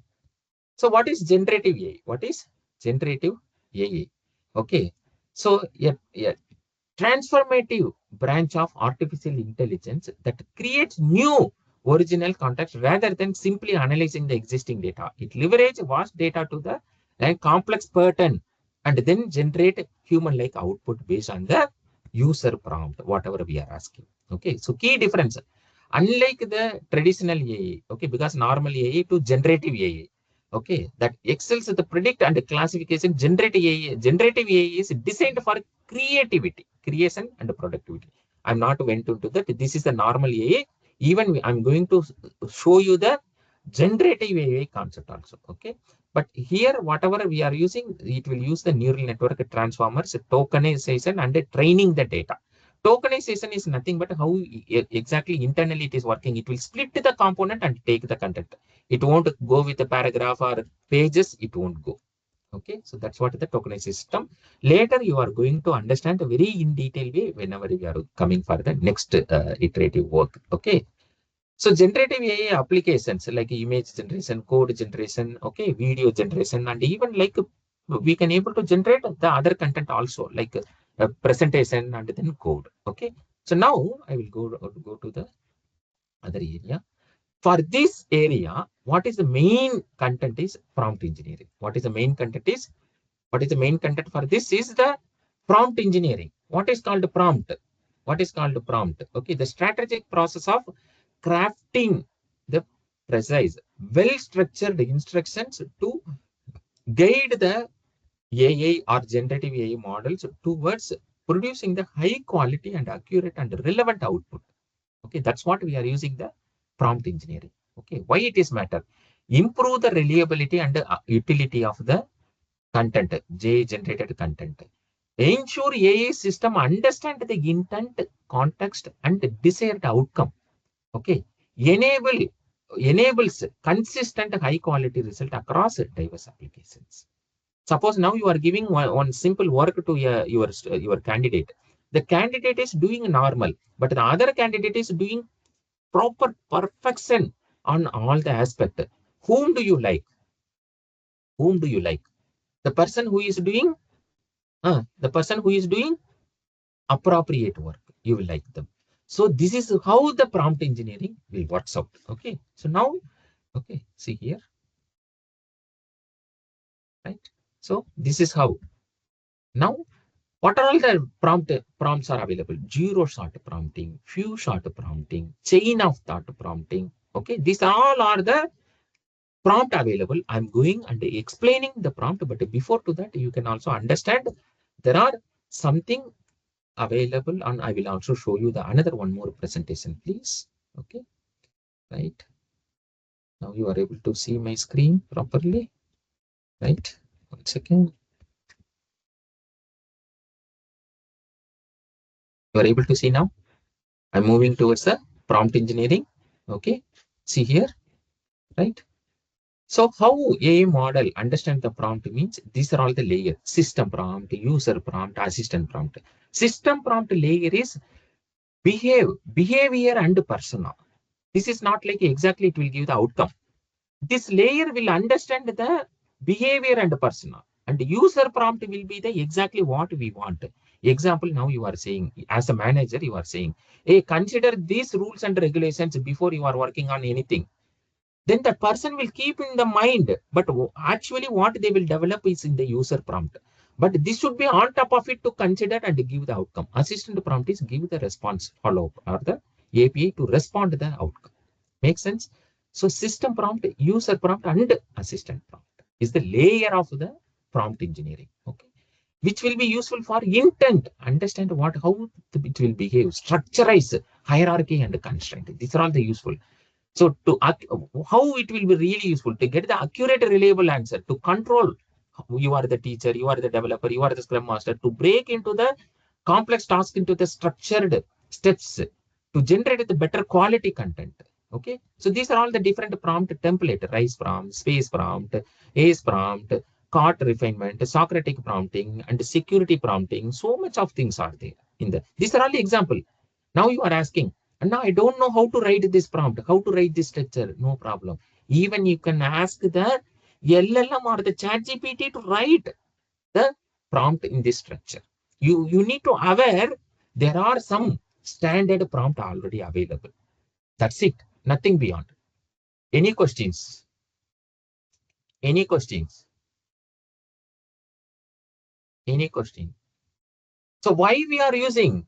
A: So what is generative AI? What is generative AI? Okay. So yeah, transformative branch of artificial intelligence that creates new original context rather than simply analyzing the existing data. It leverages vast data to the complex pattern and then generate human-like output based on the user prompt, whatever we are asking. Okay, so key difference. Unlike the traditional AI, okay, because normal AI to generative AI, okay, that excels at the predict and classification. Generative AI is designed for creativity, creation and productivity. I'm not went into that. This is the normal AI. Even I'm going to show you the generative AI concept also. Okay, but here whatever we are using, it will use the neural network transformers, tokenization and training the data. Tokenization is nothing but how exactly internally it is working. It will split the component and take the content. It won't go with a paragraph or pages. It won't go. Okay, so that's what the tokenized system. Later, you are going to understand a very in detail way whenever we are coming for the next iterative work. Okay, so generative AI applications like image generation, code generation, okay, video generation, and even like we can able to generate the other content also like presentation and then code. Okay, so now I will go to the other area. For this area, what is the main content is prompt engineering. What is the main content for this is the prompt engineering. What is called prompt? What is called prompt? Okay, the strategic process of crafting the precise, well-structured instructions to guide the AI or generative AI models towards producing the high quality and accurate and relevant output. Okay, that's what we are using the prompt engineering. Okay, why it is matter? Improve the reliability and utility of the content, J generated content. Ensure AI system understand the intent, context, and desired outcome. Okay, enables consistent high quality result across diverse applications. Suppose now you are giving one simple work to your candidate. The candidate is doing normal, but the other candidate is doing proper perfection on all the aspect. Whom do you like? Whom do you like? The person who is doing the person who is doing appropriate work, you will like them. So this is how the prompt engineering will works out. Okay, so now, okay, see here, right? So this is how. Now what are all the prompts are available? Zero shot prompting, few shot prompting, chain of thought prompting. Okay, these all are the prompt available. I'm going and explaining the prompt, but before to that you can also understand there are something available, and I will also show you the another one more presentation, please. Okay, right now you are able to see my screen properly, right? 1 second. You are able to see now. I'm moving towards the prompt engineering. Okay, see here, right? So how AI model understand the prompt means these are all the layers: system prompt, user prompt, assistant prompt. System prompt layer is behavior and persona. This is not like exactly it will give the outcome. This layer will understand the behavior and persona, and user prompt will be the exactly what we want. Example, now you are saying as a manager, you are saying, hey, consider these rules and regulations before you are working on anything. Then that person will keep in the mind, but actually what they will develop is in the user prompt. But this should be on top of it to consider and give the outcome. Assistant prompt is give the response follow up or the API to respond to the outcome. Make sense? So system prompt, user prompt, and assistant prompt is the layer of the prompt engineering. Okay, which will be useful for intent, understand what how it will behave, structurize hierarchy and constraint. These are all the useful. So how it will be really useful to get the accurate, reliable answer to control. You are the teacher, you are the developer, you are the scrum master, to break into the complex task into the structured steps to generate the better quality content. Okay, so these are all the different prompt template: rice prompt, space prompt, ace prompt, cart refinement, Socratic prompting, and security prompting. So much of things are there in the. These are all the example. Now you are asking, and now I don't know how to write this prompt, how to write this structure. No problem. Even you can ask the LLM or the chat GPT to write the prompt in this structure. You need to aware there are some standard prompt already available. That's it. Nothing beyond. Any questions? Any questions? Any question? So why we are using?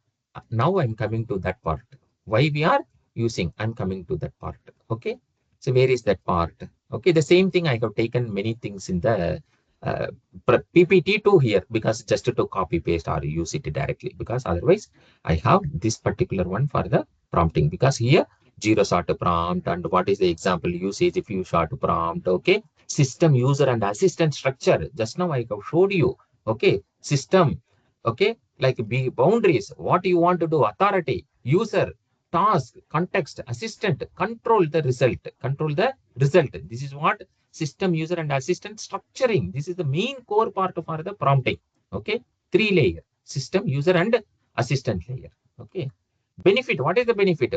A: Now I'm coming to that part. Why we are using? I'm coming to that part. Okay. So where is that part? Okay. The same thing I have taken many things in the uh, PPT too here, because just to copy paste or use it directly, because otherwise I have this particular one for the prompting, because here zero shot prompt, and what is the example usage if you short prompt. Okay. System, user, and assistant structure. Just now I have showed you. Okay. System. Okay, like boundaries, what you want to do, authority, user, task, context, assistant, control the result. This is what system, user, and assistant structuring. This is the main core part for the prompting. Okay, three layer: system, user, and assistant layer. Okay, benefit, what is the benefit?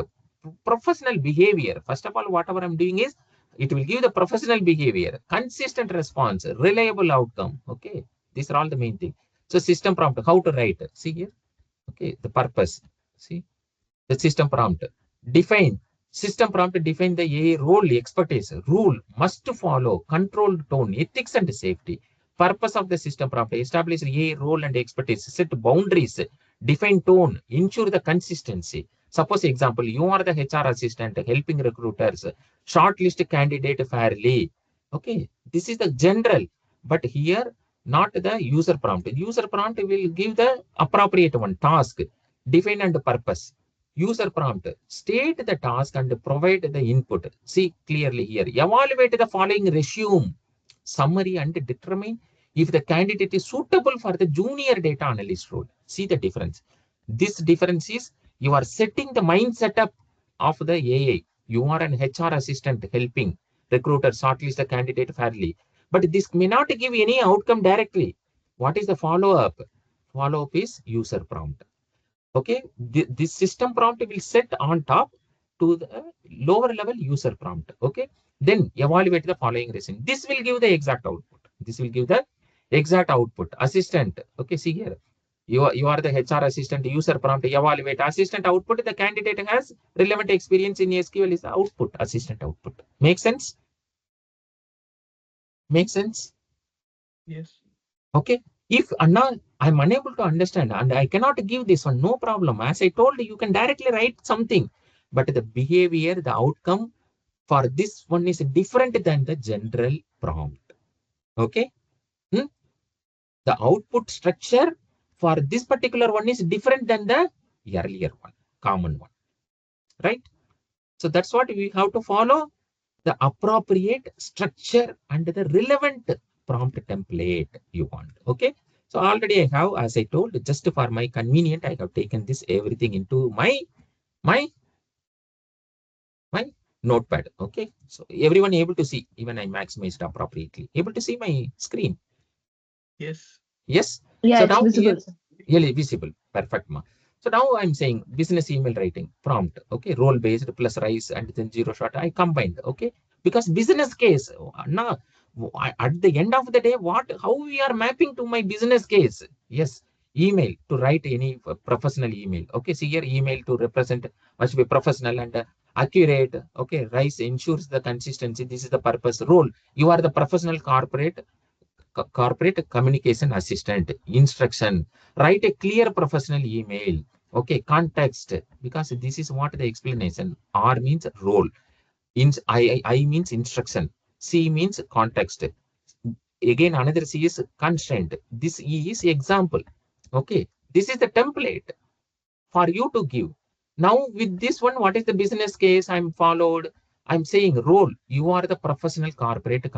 A: Professional behavior. First of all, whatever I'm doing is it will give the professional behavior, consistent response, reliable outcome. Okay, these are all the main things. So system prompt, how to write? See here. Okay, the purpose. See the system prompt. Define. System prompt define the A role, expertise, rule, must follow, control tone, ethics and safety. Purpose of the system prompt: establish A role and expertise, set boundaries, define tone, ensure the consistency. Suppose example, you are the HR assistant helping recruiters shortlist candidate fairly. Okay, this is the general, but here not the user prompt. User prompt will give the appropriate one: task, define and purpose. User prompt: state the task and provide the input. See clearly here. Evaluate the following: resume, summary, and determine if the candidate is suitable for the junior data analyst role. See the difference. This difference is you are setting the mindset up of the AI. You are an HR assistant helping recruiter shortlist the candidate fairly. But this may not give any outcome directly. What is the follow up? Follow up is user prompt. Okay, this system prompt will set on top to the lower level user prompt. Okay, then evaluate the following reason. This will give the exact output. This will give the exact output. Assistant. Okay, see here, you are the HR assistant. User prompt: evaluate assistant output. The candidate has relevant experience in SQL is the output. Assistant output. Make sense? Make sense?
B: Yes.
A: Okay. If Anna, I'm unable to understand and I cannot give this one, no problem. As I told you, you can directly write something. But the behavior, the outcome for this one is different than the general prompt. Okay. Hmm? The output structure for this particular one is different than the earlier one, common one. Right? So that's what we have to follow: the appropriate structure and the relevant prompt template you want. Okay. So already I have, as I told, just for my convenient, I have taken this everything into my my notepad. Okay. So everyone able to see, even I maximized appropriately, able to see my screen.
B: Yes.
A: Yes.
C: Yeah,
A: So
C: it's
A: now here,
C: visible, sir.
A: really visible. Perfect. Ma. So now I'm saying business email writing prompt. Okay. Role based plus rice and then zero shot. I combined. Okay. Because business case. Now, at the end of the day, how we are mapping to my business case? Yes. Email to write any professional email. Okay. See here, email to represent must be professional and accurate. Okay. Rice ensures the consistency. This is the purpose. Role. You are the professional corporate communication assistant. Instruction: write a clear professional email. Okay, context, because this is what the explanation. R means role, I means instruction, C means context. Again another C is constraint. This E is example. Okay, this is the template for you to give. Now with this one, what is the business case I'm followed? I'm saying role. You are the professional corporate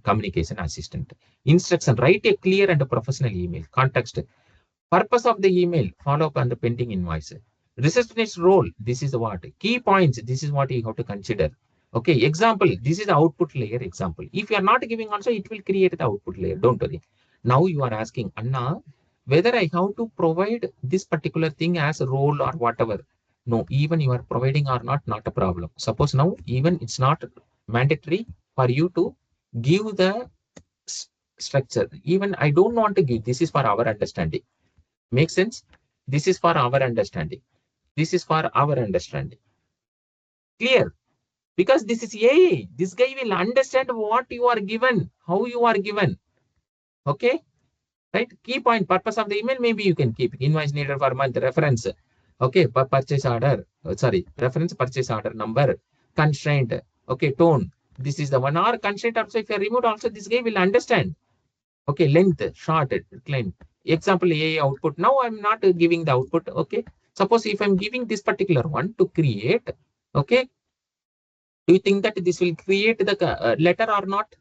A: communication assistant. Instruction, write a clear and a professional email. Context, purpose of the email, follow up on the pending invoice. Receptionist role, this is what. Key points, this is what you have to consider. Okay, example, this is the output layer example. If you are not giving also, it will create the output layer. Don't worry. Now you are asking, Anna, whether I have to provide this particular thing as a role or whatever. No, even you are providing or not a problem. Suppose now, even it's not mandatory for you to give the structure. Even I don't want to give, this is for our understanding. Make sense? This is for our understanding. This is for our understanding. Clear? Because this is AI. This guy will understand what you are given, how you are given. Okay? Right? Key point, purpose of the email, maybe you can keep invoice needed for month, reference. Okay, purchase order. Sorry, reference purchase order number, constraint. Okay, tone. This is the one hour constraint. Also, if you remove, also this guy will understand. Okay, length, short, length. Example, AI output. Now I'm not giving the output. Okay, suppose if I'm giving this particular one to create, okay, do you think that this will create the letter or not?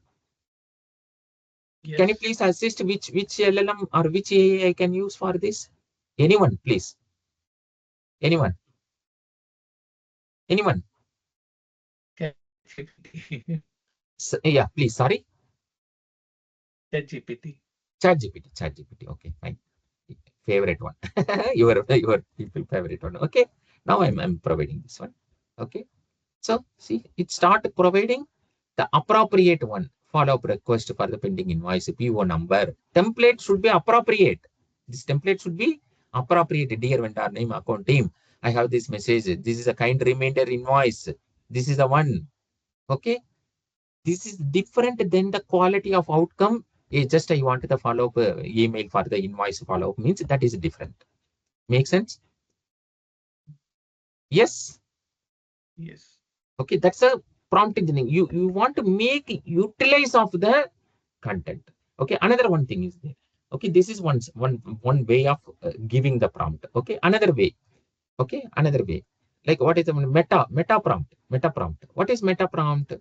B: Yes.
A: Can you please assist which LLM or which AI I can use for this? Anyone, please. Anyone? Anyone?
B: ChatGPT.
A: Yeah, please. Sorry.
B: ChatGPT.
A: ChatGPT. Okay, fine. Favorite one. your people favorite one. Okay. Now I'm providing this one. Okay. So see, it start providing the appropriate one. Follow-up request for the pending invoice, PO number. Template should be appropriate. This template should be appropriate. Dear vendor name, account team. I have this message. This is a kind reminder invoice. This is the one. Okay. This is different than the quality of outcome. Just I want the follow-up email for the invoice follow-up means that is different. Make sense? Yes.
B: Yes.
A: Okay, that's a prompt engineering. You want to make utilize of the content. Okay, another one thing is there. Okay, this is one way of giving the prompt. Okay, another way. Okay, another way. Like what is the meta prompt? Meta prompt. What is meta prompt?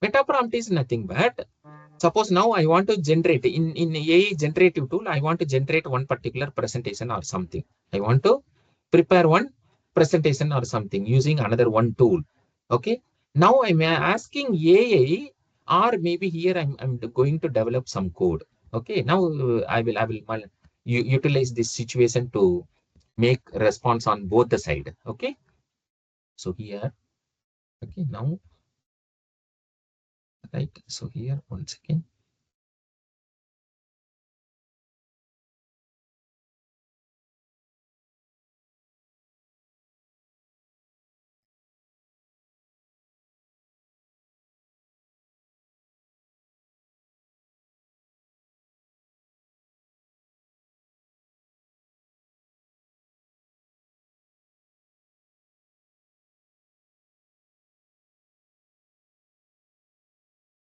A: Meta prompt is nothing but suppose now I want to generate in AI generative tool. I want to generate one particular presentation or something. I want to prepare one presentation or something using another one tool. Okay. Now I'm asking AI, or maybe here I'm going to develop some code. Okay. Now I will utilize this situation to make response on both the side. Okay. So here, okay, now, right. So here, once again.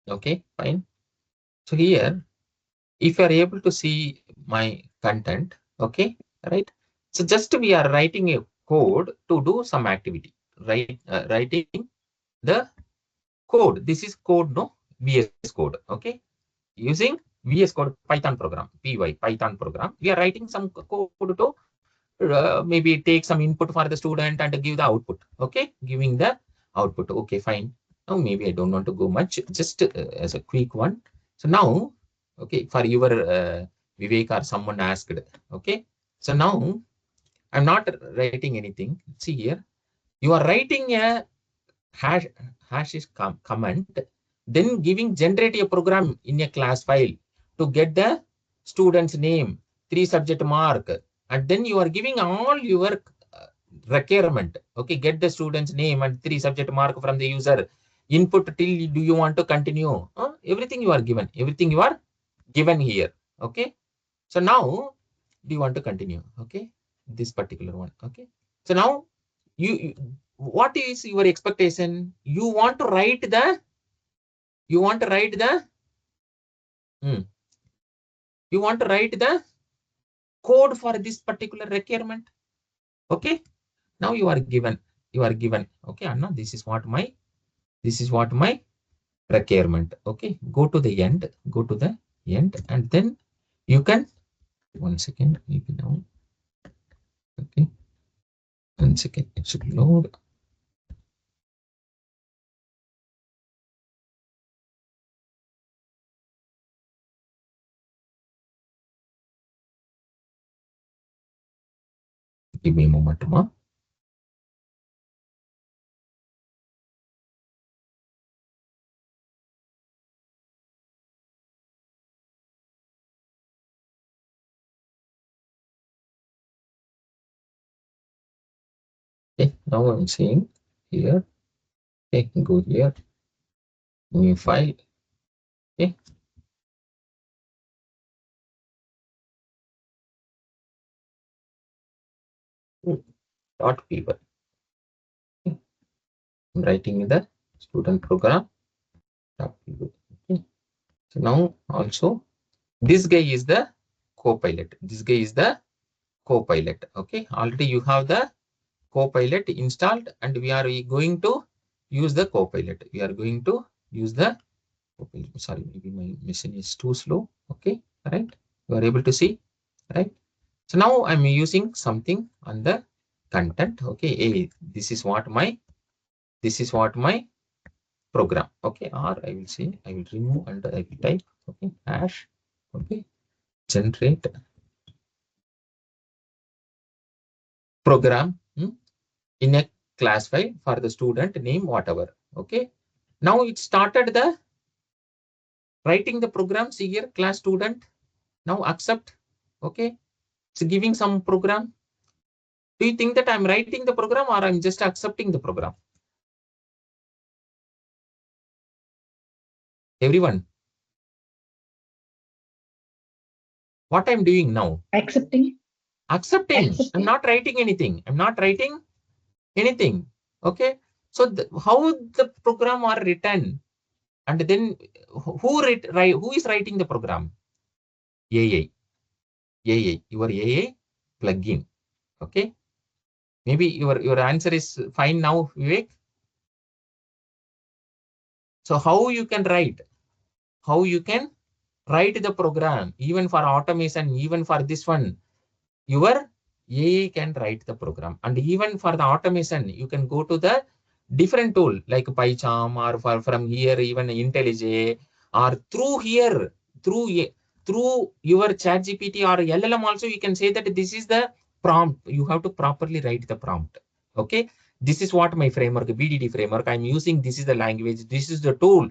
A: Okay, fine. So here, if you are able to see my content, okay, right? So just we are writing a code to do some activity, right? Writing the code. This is code, no? VS code, okay? Using VS code Python program, Python program. We are writing some code to maybe take some input for the student and give the output, okay? Giving the output, okay, fine. Now maybe I don't want to go much, just as a quick one. So now, okay, for your Vivek or someone asked, okay? So now I'm not writing anything. See here, you are writing a hash is comment, then giving generate a program in a class file to get the student's name, 3 subject mark, and then you are giving all your requirement. Okay, get the student's name and 3 subject mark from the user. Input till do you want to continue? Everything you are given. Everything you are given here. Okay. So now do you want to continue? Okay. This particular one. Okay. So now you what is your expectation? You want to write the hmm, you want to write the code for this particular requirement. Okay. Now you are given. Okay, Anna, this is what my This is what my requirement. Okay, go to the end, and then you can, 1 second, maybe now. Okay, 1 second, it should load. Give me a moment more. Okay, now I'm seeing here. Okay, go here, new file. Okay, dot py. Okay. I'm writing in the student program dot py. Okay. So now also this guy is the copilot. This guy is the copilot. Okay, already you have the copilot installed, and we are going to use the copilot. We are going to use the copilot. Sorry, maybe my machine is too slow. Okay, right? You are able to see, right? So now I'm using something on the content. Okay, hey, this is what my program. Okay, or I will say I will remove and I will type. Okay, hash. Okay, generate program in a class file for the student name, whatever. Okay, now it started the writing the programs here, class student. Now accept. Okay, it's giving some program. Do you think that I'm writing the program or I'm just accepting the program? Everyone, what I'm doing now?
C: Accepting.
A: Accepting. I'm not writing anything. Okay, so how the program are written, and then who is writing the program? AI. Your AI plugin. Okay, maybe your answer is fine now, Vivek. So how you can write? How you can write the program, even for automation, even for this one, your AI can write the program. And even for the automation, you can go to the different tool like PyCharm, or from here even IntelliJ, or through here, through your ChatGPT or LLM also, you can say that this is the prompt. You have to properly write the prompt. Okay, this is what my framework, BDD framework I'm using. This is the language. This is the tool.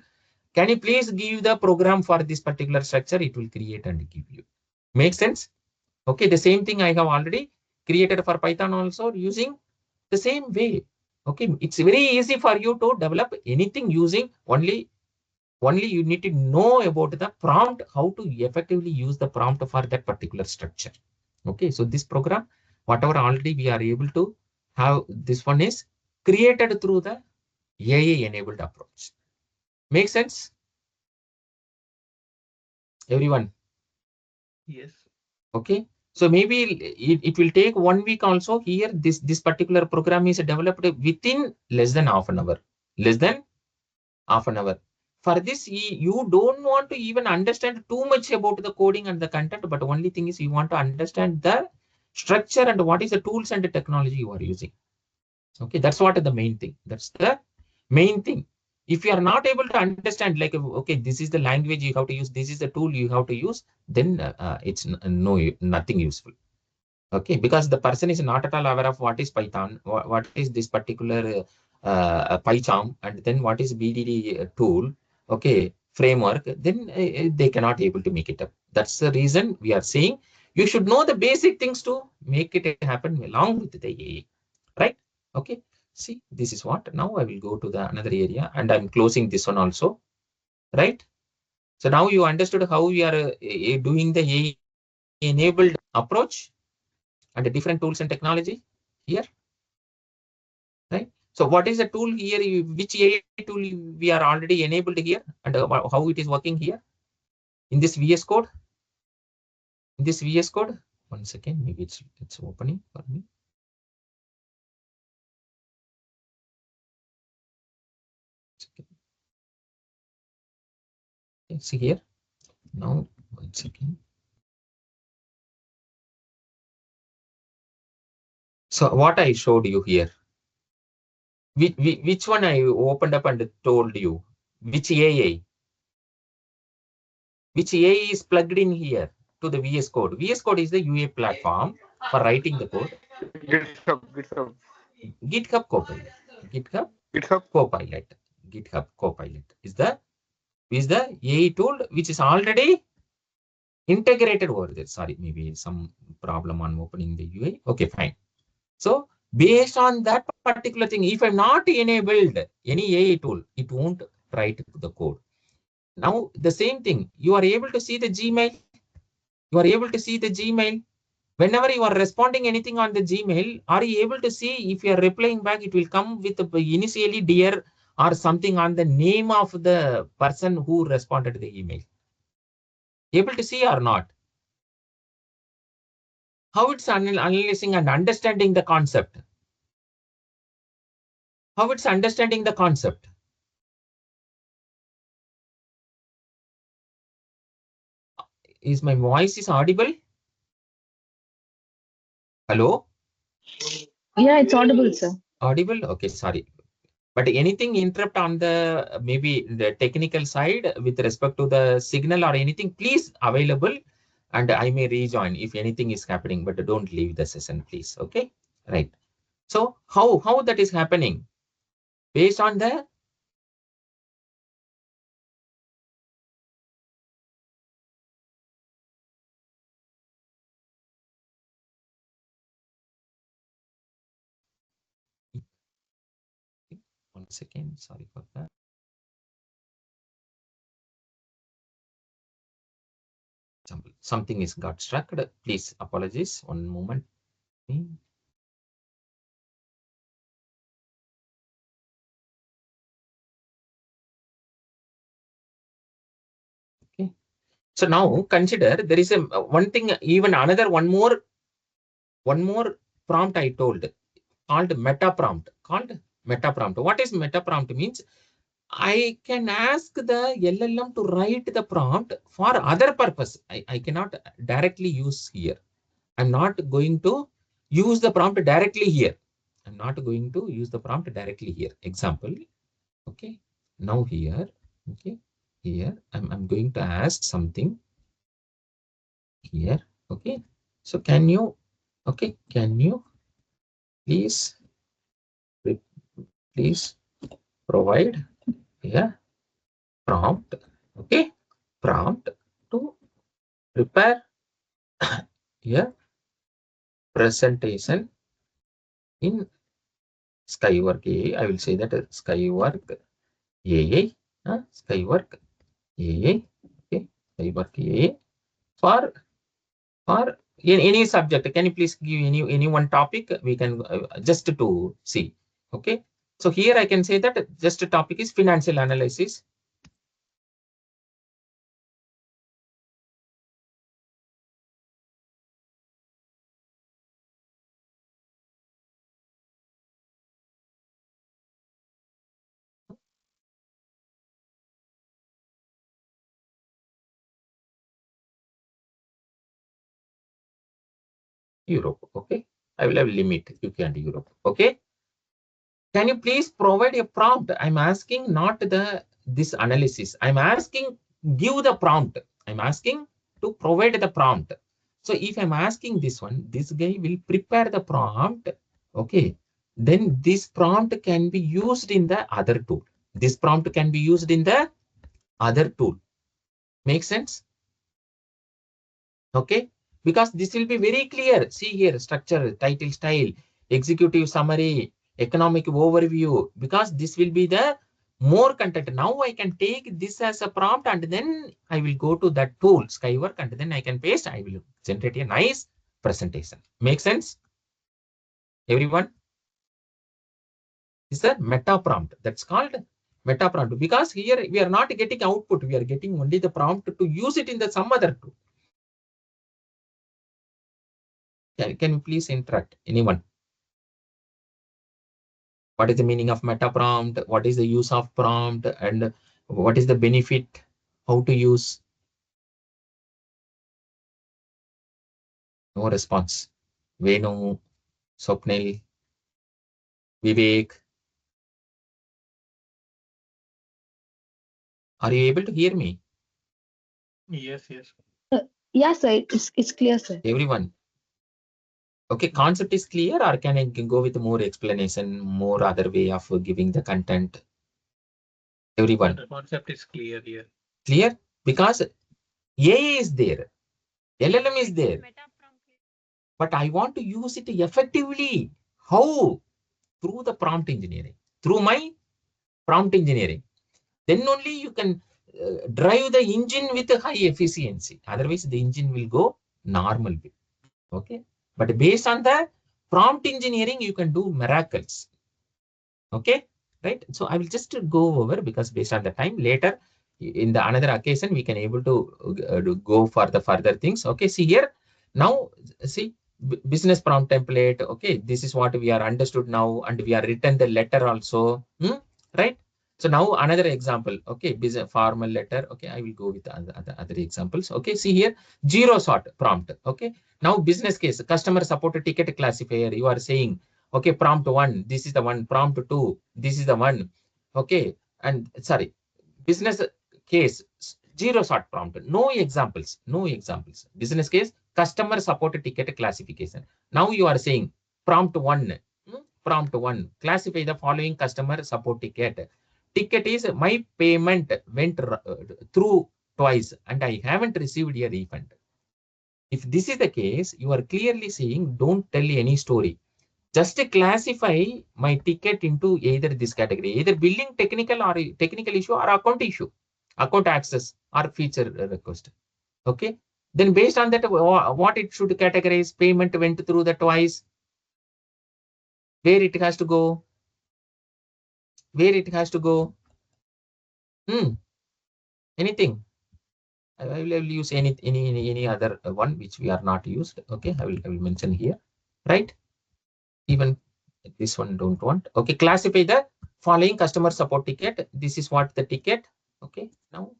A: Can you please give the program for this particular structure? It will create and give you. Make sense? Okay, the same thing I have already created for Python also using the same way. Okay, it's very easy for you to develop anything using only you need to know about the prompt, how to effectively use the prompt for that particular structure. Okay, so this program, whatever already we are able to have, this one is created through the AI enabled approach. Make sense, everyone?
B: Yes.
A: Okay, so maybe it will take 1 week also. Here this particular program is developed within less than half an hour. Less than half an hour. For this, you don't want to even understand too much about the coding and the content, but only thing is you want to understand the structure and what is the tools and the technology you are using. Okay, that's what the main thing. That's the main thing. If you are not able to understand, like, okay, this is the language you have to use, this is the tool you have to use, then it's nothing useful. Okay, because the person is not at all aware of what is Python, what is this particular PyCharm, and then what is BDD tool, okay, framework, then they cannot able to make it up. That's the reason we are saying you should know the basic things to make it happen along with the AI, right? Okay, see, this is what. Now I will go to the another area, and I'm closing this one also, right? So now you understood how we are doing the AI enabled approach and the different tools and technology here, right? So what is the tool here, which AI tool we are already enabled here, and how it is working here in this VS code? In this VS code, 1 second, maybe it's opening for me. See here. Now, 1 second. So what I showed you here, which one I opened up and told you? Which AI? Which AI is plugged in here to the VS Code? VS Code is the UA platform for writing the code.
D: GitHub.
A: GitHub Copilot. GitHub
D: GitHub.
A: Copilot. GitHub Copilot is the AI tool which is already integrated over there. Sorry, maybe some problem on opening the UI. Okay, fine. So based on that particular thing, if I'm not enabled any AI tool, it won't write the code. Now the same thing, you are able to see the Gmail. You are able to see the Gmail. Whenever you are responding anything on the Gmail, are you able to see if you are replying back, it will come with initially dear or something on the name of the person who responded to the email? Able to see or not? How it's analyzing and understanding the concept? How it's understanding the concept? Is my voice is audible? Hello?
C: Yeah, it's audible, sir.
A: Audible? Okay, sorry. But anything interrupt on the maybe the technical side with respect to the signal or anything, please available and I may rejoin if anything is happening, but don't leave the session, please. Okay, right. So how that is happening? Based on the one second, sorry for that. Something is got struck. Please apologies. One moment. Okay. So now consider there is a one thing, even another one more prompt I told called meta prompt. What is meta prompt means? I can ask the LLM to write the prompt for other purpose. I cannot directly use here. I'm not going to use the prompt directly here. I'm not going to use the prompt directly here. Example. Okay. Now here. Okay. Here I'm going to ask something here. Okay. So can you please provide a prompt, okay, prompt to prepare a presentation in Skywork AI. I will say that Skywork AI, Skywork AI, okay, Skywork AI for any subject. Can you please give any one topic? We can just to see, okay. So here I can say that just a topic is financial analysis. Europe, okay. I will have limit UK and Europe, okay. Can you please provide a prompt? I'm asking not this analysis. I'm asking give the prompt. I'm asking to provide the prompt. So if I'm asking this one, this guy will prepare the prompt, okay. Then this prompt can be used in the other tool. This prompt can be used in the other tool. Make sense? Okay, because this will be very clear. See here, structure, title, style, executive summary, economic overview, because this will be the more content. Now I can take this as a prompt and then I will go to that tool, Skywork, and then I can paste. I will generate a nice presentation. Make sense? Everyone? Is that meta prompt? That's called meta prompt, because here we are not getting output. We are getting only the prompt to use it in the some other tool. Can you please interact? Anyone? What is the meaning of meta prompt? What is the use of prompt? And what is the benefit? How to use? No response. Venu, Swapnil, Vivek. Are you able to hear me?
B: Yes, yes.
C: Yeah, sir. It's clear, sir.
A: Everyone. Okay, concept is clear, or can I go with more explanation, more other way of giving the content? Everyone.
B: The concept is clear here.
A: Clear? Because AI is there. LLM is
F: Like
A: there.
F: meta prompt.
A: But I want to use it effectively. How? Through the prompt engineering. Through my prompt engineering. Then only you can drive the engine with a high efficiency. Otherwise, the engine will go normal way. Okay. But based on the prompt engineering, you can do miracles. Okay. Right. So I will just go over because based on the time later in the another occasion, we can able to go for the further things. Okay. See here. Now, see business prompt template. Okay. This is what we are understood now. And we are written the letter also. Right. So now another example. Okay. Business formal letter. Okay. I will go with other examples. Okay. See here. Zero sort prompt. Okay. Now business case, customer support ticket classifier. You are saying, okay, prompt one, this is the one, prompt two, this is the one. Okay. And sorry, business case, zero sort prompt, no examples, no examples. Business case, customer support ticket classification. Now you are saying prompt one, prompt one, classify the following customer support ticket. Ticket is my payment went through twice and I haven't received a refund. If this is the case, you are clearly saying don't tell any story. Just classify my ticket into either this category, either billing technical or technical issue or account issue, account access or feature request. Okay. Then based on that, what it should categorize, payment went through the twice, where it has to go, where it has to go. Anything. I will use any other one which we are not used. Okay. I will mention here. Right. Even this one don't want. Okay, classify the following customer support ticket. This is what the ticket. Okay, now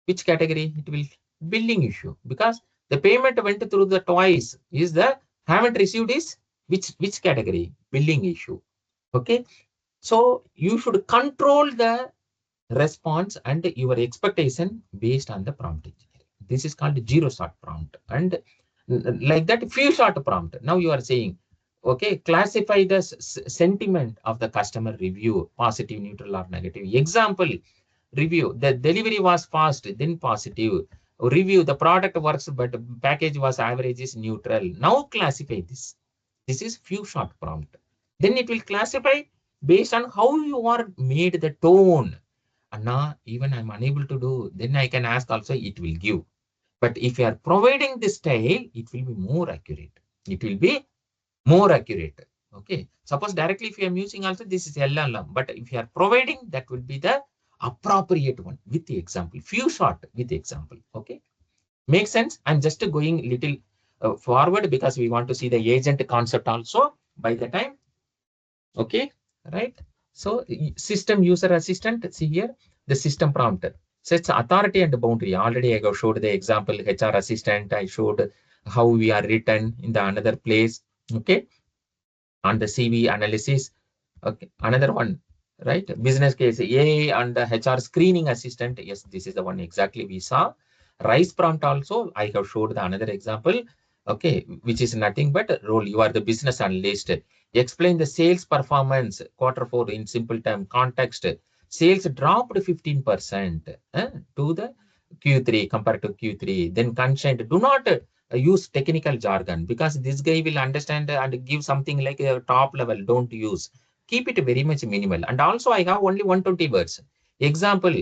A: which category it will? Billing issue, because the payment went through the twice. Is the haven't received is which category? Billing issue. Okay, so you should control the response and your expectation based on the prompt engineering. This is called zero shot prompt. And like that, few shot prompt. Now you are saying, okay, classify the sentiment of the customer review, positive, neutral, or negative. Example, review, the delivery was fast, then positive. Review, the product works, but package was average is neutral. Now classify this. This is few shot prompt. Then it will classify based on how you are made the tone. Anna, even I'm unable to do, then I can ask also, it will give. But if you are providing this style, it will be more accurate. It will be more accurate. Okay. Suppose directly if you are using also, this is LLM. But if you are providing, that will be the appropriate one with the example. Few short with the example. Okay. Makes sense? I'm just going little forward because we want to see the agent concept also by the time. Okay, right? So system user assistant, see here, the system prompt sets authority and boundary. Already I showed the example HR assistant. I showed how we are written in the another place. Okay, on the CV analysis. Okay, another one, right? Business case A and the HR screening assistant. Yes, this is the one exactly we saw. Rise prompt also, I have showed the another example. Okay, which is nothing but role. You are the business analyst. Explain the sales performance Q4 in simple term context. Sales dropped 15% to the Q3 compared to Q3. Then consent. Do not use technical jargon because this guy will understand and give something like a top level. Don't use. Keep it very much minimal. And also, I have only 120 words. Example,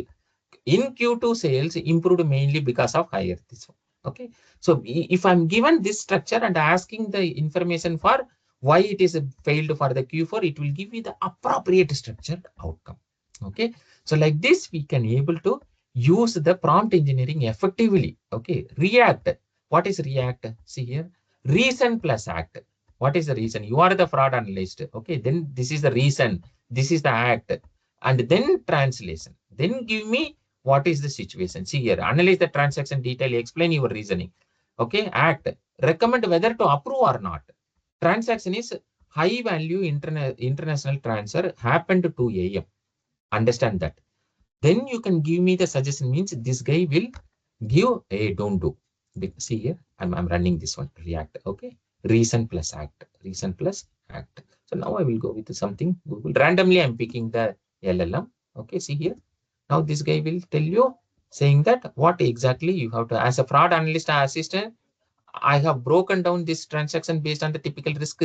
A: in Q2 sales improved mainly because of higher this one. Okay. So if I'm given this structure and asking the information for why it is failed for the Q4, it will give you the appropriate structured outcome. Okay. So like this, we can able to use the prompt engineering effectively. Okay. React. What is React? See here. Reason plus act. What is the reason? You are the fraud analyst. Okay. Then this is the reason. This is the act. And then translation. Then give me What is the situation? See here, analyze the transaction detail, explain your reasoning. Okay, act, recommend whether to approve or not. Transaction is high value international transfer happened to AM. Understand that. Then you can give me the suggestion, means this guy will give a don't do. See here, I'm running this one, React. Okay, reason plus act, reason plus act. So now I will go with something Google. Randomly, I'm picking the LLM. Okay, see here. Now this guy will tell you, saying that what exactly you have to, as a fraud analyst or assistant, I have broken down this transaction based on the typical risk.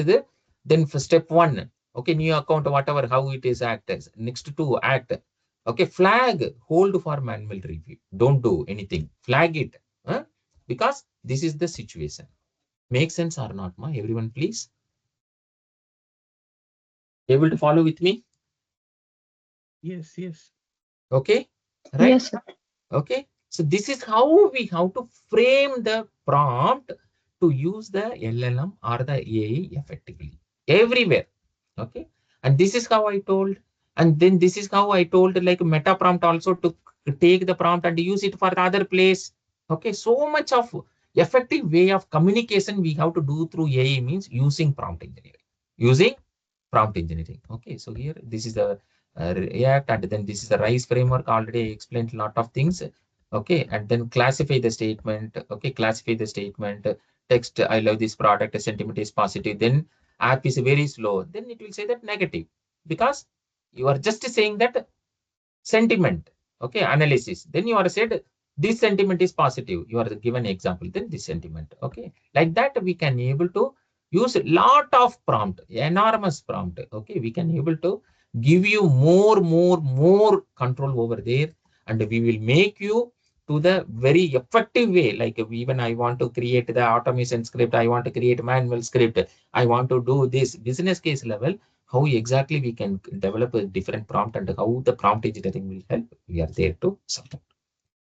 A: Then for step one, okay, new account, whatever, how it is act as. Next to act. Okay, flag, hold for manual review. Don't do anything. Flag it. Huh? Because this is the situation. Make sense or not, ma? Everyone, please. Able to follow with me?
B: Yes, yes.
A: Okay, right?
C: Yes, sir.
A: Okay, so this is how we have to frame the prompt to use the LLM or the AI effectively everywhere. Okay, and this is how I told, and then this is how I told, like meta prompt also, to take the prompt and use it for the other place. Okay, so much of effective way of communication we have to do through AI, means using prompt engineering. Using prompt engineering. Okay, so here this is the React, and then this is the RISE framework. Already explained a lot of things. Okay, and then classify the statement. Okay, classify the statement. Text, I love this product, sentiment is positive. Then app is very slow. Then it will say that negative, because you are just saying that sentiment. Okay, analysis. Then you are said this sentiment is positive. You are given example. Then this sentiment. Okay, like that we can able to use a lot of prompt, enormous prompt. Okay, we can able to give you more control over there, and we will make you to the very effective way. Like even I want to create the automation script, I want to create manual script, I want to do this business case level, how exactly we can develop a different prompt and how the prompt engineering will help. We are there to support.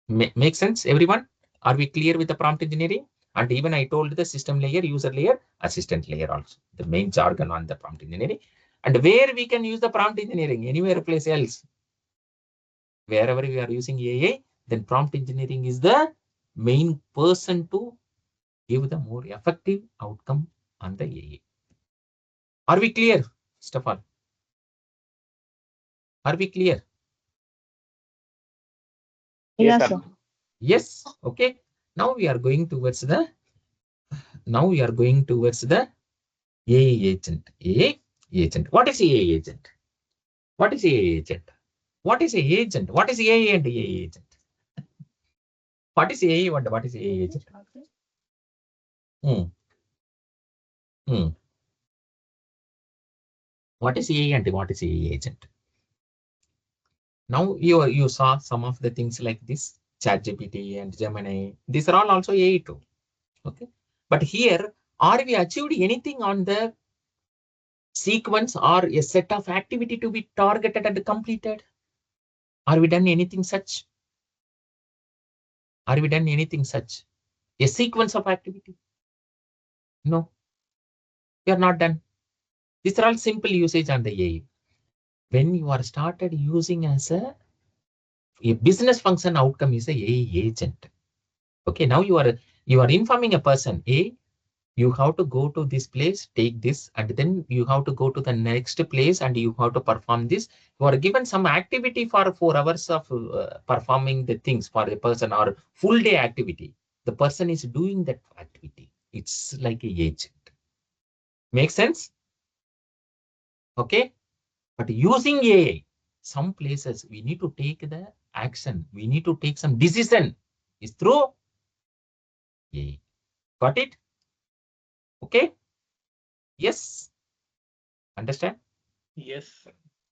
A: Make sense, everyone? Are we clear with the prompt engineering? And even I told the system layer, user layer, assistant layer also, the main jargon on the prompt engineering. And where we can use the prompt engineering, anywhere place else. Wherever we are using AI, then prompt engineering is the main person to give the more effective outcome on the AI. Are we clear, Stefan? Are we clear?
C: Yes, sir.
A: Yes. Okay. Now we are going towards the AI agent. AI agent. What is AI agent? What is AI agent? What is AI agent? What is AI and AI agent? What is AI and what is AI agent? Hmm. Hmm. What is AI and what is AI agent? Now you saw some of the things like this, ChatGPT and Gemini. These are all also AI too. Okay. But here, are we achieved anything on the sequence or a set of activity to be targeted and completed? Are we done anything such? Are we done anything such? A sequence of activity? No, we are not done. These are all simple usage on the AI. When you are started using as a business function outcome is a AI agent. Okay, now you are informing a person, you have to go to this place, take this, and then you have to go to the next place and you have to perform this. You are given some activity for 4 hours of performing the things for a person, or full day activity. The person is doing that activity. It's like a agent. Make sense? Okay. But using AI, some places we need to take the action. We need to take some decision. Is through AI. Got it? Okay. Yes. Understand?
B: Yes.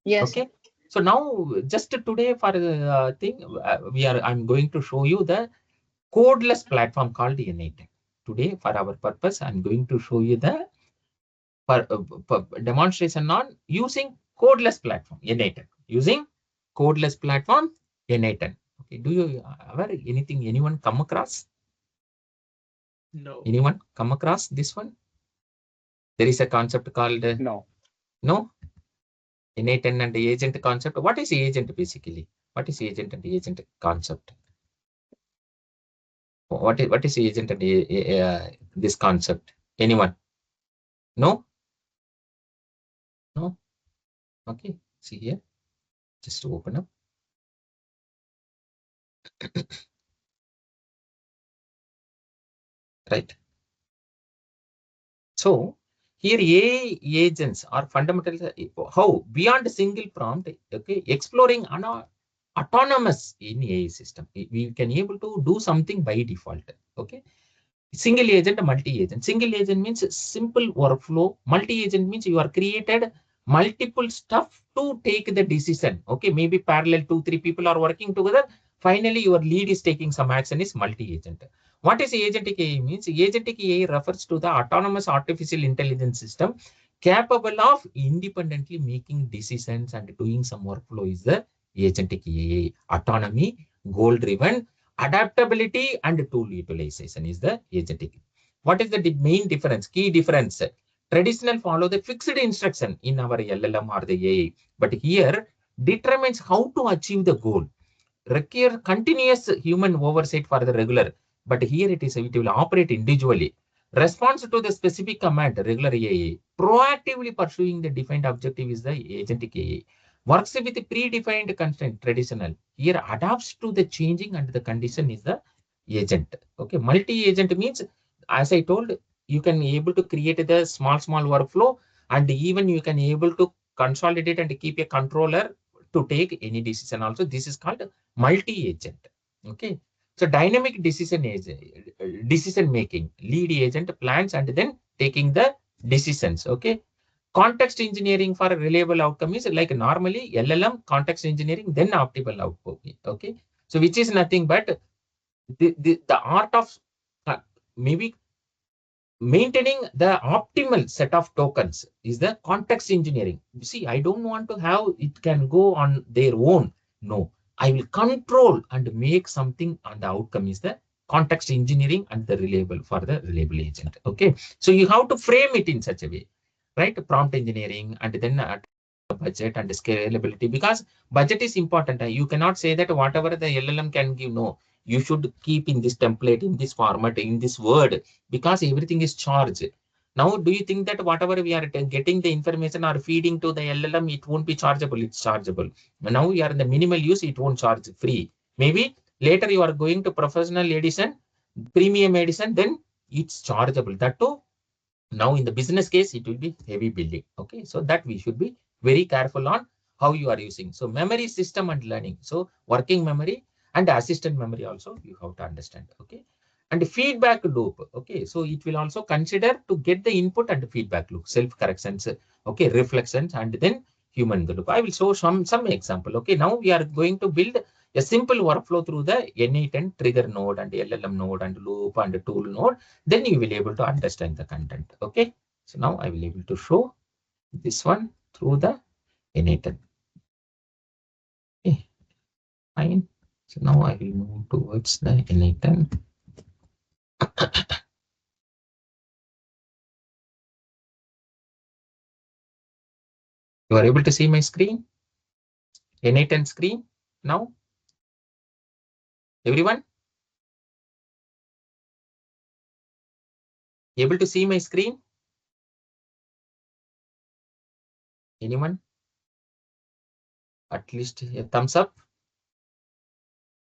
C: Yes, sir.
A: Okay. So now, just today for the thing, I'm going to show you the codeless platform called N8. Today, for our purpose, I'm going to show you the demonstration on using codeless platform N8. Using codeless platform N8. Okay. Do you ever anyone come across?
B: No.
A: Anyone come across this one? There is a concept called
G: No.
A: no N8 and agent concept. What is agent basically? What is agent and agent concept? What is agent and this concept? Anyone? No? No? Okay. See here. Just to open up. Right. So here AI agents are fundamental. How beyond a single prompt, okay, exploring autonomous in AI system. We can able to do something by default. Okay. Single agent, multi-agent. Single agent means simple workflow. Multi-agent means you are created multiple stuff to take the decision. Okay, maybe parallel 2-3 people are working together. Finally, your lead is taking some action is multi-agent. What is agentic AI means? Agentic AI refers to the autonomous artificial intelligence system capable of independently making decisions and doing some workflow is the agentic AI. Autonomy, goal-driven, adaptability and tool utilization is the agentic. What is the main difference? Key difference. Traditional follow the fixed instruction in our LLM or the AI, but here determines how to achieve the goal. Require continuous human oversight for the regular, but here it will operate individually. Response to the specific command, regular AI. Proactively pursuing the defined objective is the agentic AI. Works with the predefined constraint, traditional. Here adapts to the changing and the condition is the agent. Okay, multi-agent means, as I told, you can able to create the small workflow, and even you can able to consolidate and keep a controller to take any decision also. This is called multi-agent. Okay, so dynamic decision making, lead agent plans and then taking the decisions. Okay, context engineering for a reliable outcome is like normally LLM context engineering, then optimal output. Okay, so which is nothing but the art of maybe maintaining the optimal set of tokens is the context engineering. See, I don't want to have it can go on their own. No, I will control and make something, and the outcome is the context engineering and the reliable for the reliable agent. Okay, so you have to frame it in such a way, right? Prompt engineering and then budget and scalability, because budget is important. You cannot say that whatever the LLM can give. No, you should keep in this template, in this format, in this word, because everything is charged. Now, do you think that whatever we are getting the information or feeding to the LLM, it won't be chargeable? It's chargeable. Now we are in the minimal use, it won't charge free. Maybe later you are going to professional edition, premium edition, then it's chargeable. That too, now in the business case, it will be heavy building. Okay, so that we should be very careful on how you are using. So memory system and learning. So working memory and assistant memory also you have to understand. Okay, and feedback loop. Okay, so it will also consider to get the input and feedback loop, self corrections, okay, reflections, and then human in the loop. I will show some example. Okay, now we are going to build a simple workflow through the N8 trigger node and LLM node and loop and tool node. Then you will be able to understand the content. Okay, so now I will be able to show this one through the N8. Okay, fine. So now I will move towards the N8. You are able to see my screen, N8 screen now, everyone able to see my screen? Anyone? At least a thumbs up.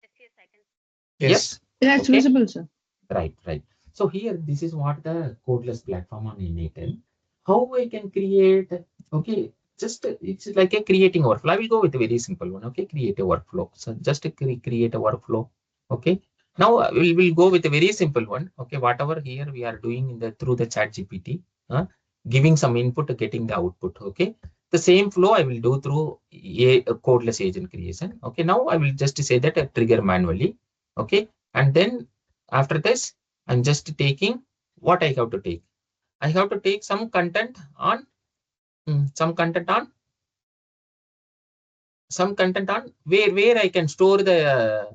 F: Yes, I can.
A: Yes.
C: Yeah, it's
A: Okay.
C: visible, sir.
A: Right. So here, this is what the codeless platform on N8. How I can create, okay, just it's like a creating workflow. I will go with a very simple one. Okay, create a workflow. So just to create a workflow. Okay. Now we'll go with a very simple one. Okay, whatever here we are doing in the through the chat GPT, giving some input, getting the output. Okay. The same flow I will do through a codeless agent creation. Okay. Now I will just say that trigger manually. Okay. And then after this, I'm just taking what I have to take. I have to take some content on where I can store the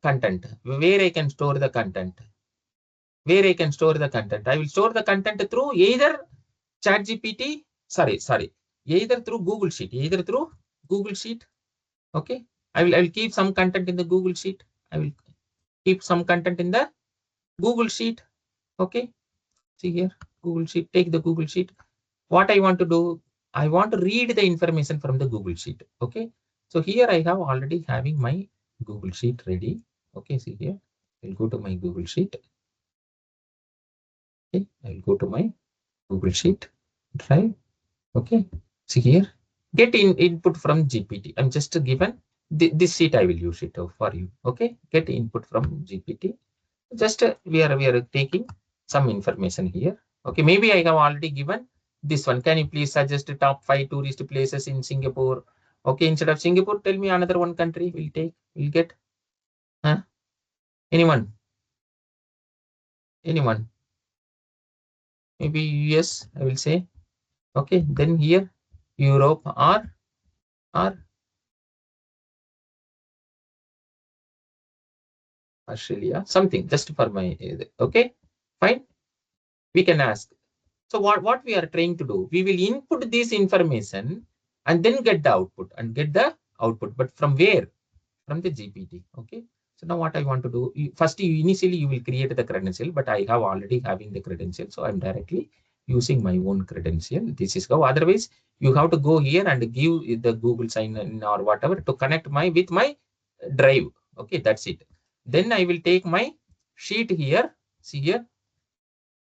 A: content, where I can store the content, where I can store the content. I will store the content through either ChatGPT, either through Google Sheet, Okay. I will keep some content in the Google Sheet. I will keep some content in the Google Sheet. Okay. See here, Google Sheet, take the Google Sheet. What I want to do, I want to read the information from the Google Sheet. Okay. So here I have already having my Google Sheet ready. Okay. See here, I'll go to my Google Sheet. Okay. I'll go to my Google Sheet drive. Okay. See here, get input from GPT. I'm just given this sheet. I will use it for you. Okay. Get input from GPT. Just we are taking some information here. Okay, maybe I have already given this one. Can you please suggest the top 5 tourist places in Singapore? Okay, instead of Singapore, tell me another one country. We'll get. Huh? Anyone? Anyone? Maybe US, I will say. Okay, then here Europe or Australia, something just for my. Okay, fine. We can ask. So what we are trying to do, we will input this information and then get the output But from where? From the GPT. Okay. So now what I want to do, first initially you will create the credential, but I have already having the credential. So I'm directly using my own credential. This is how. Otherwise, you have to go here and give the Google sign in or whatever to connect with my drive. Okay, that's it. Then I will take my sheet here. See here,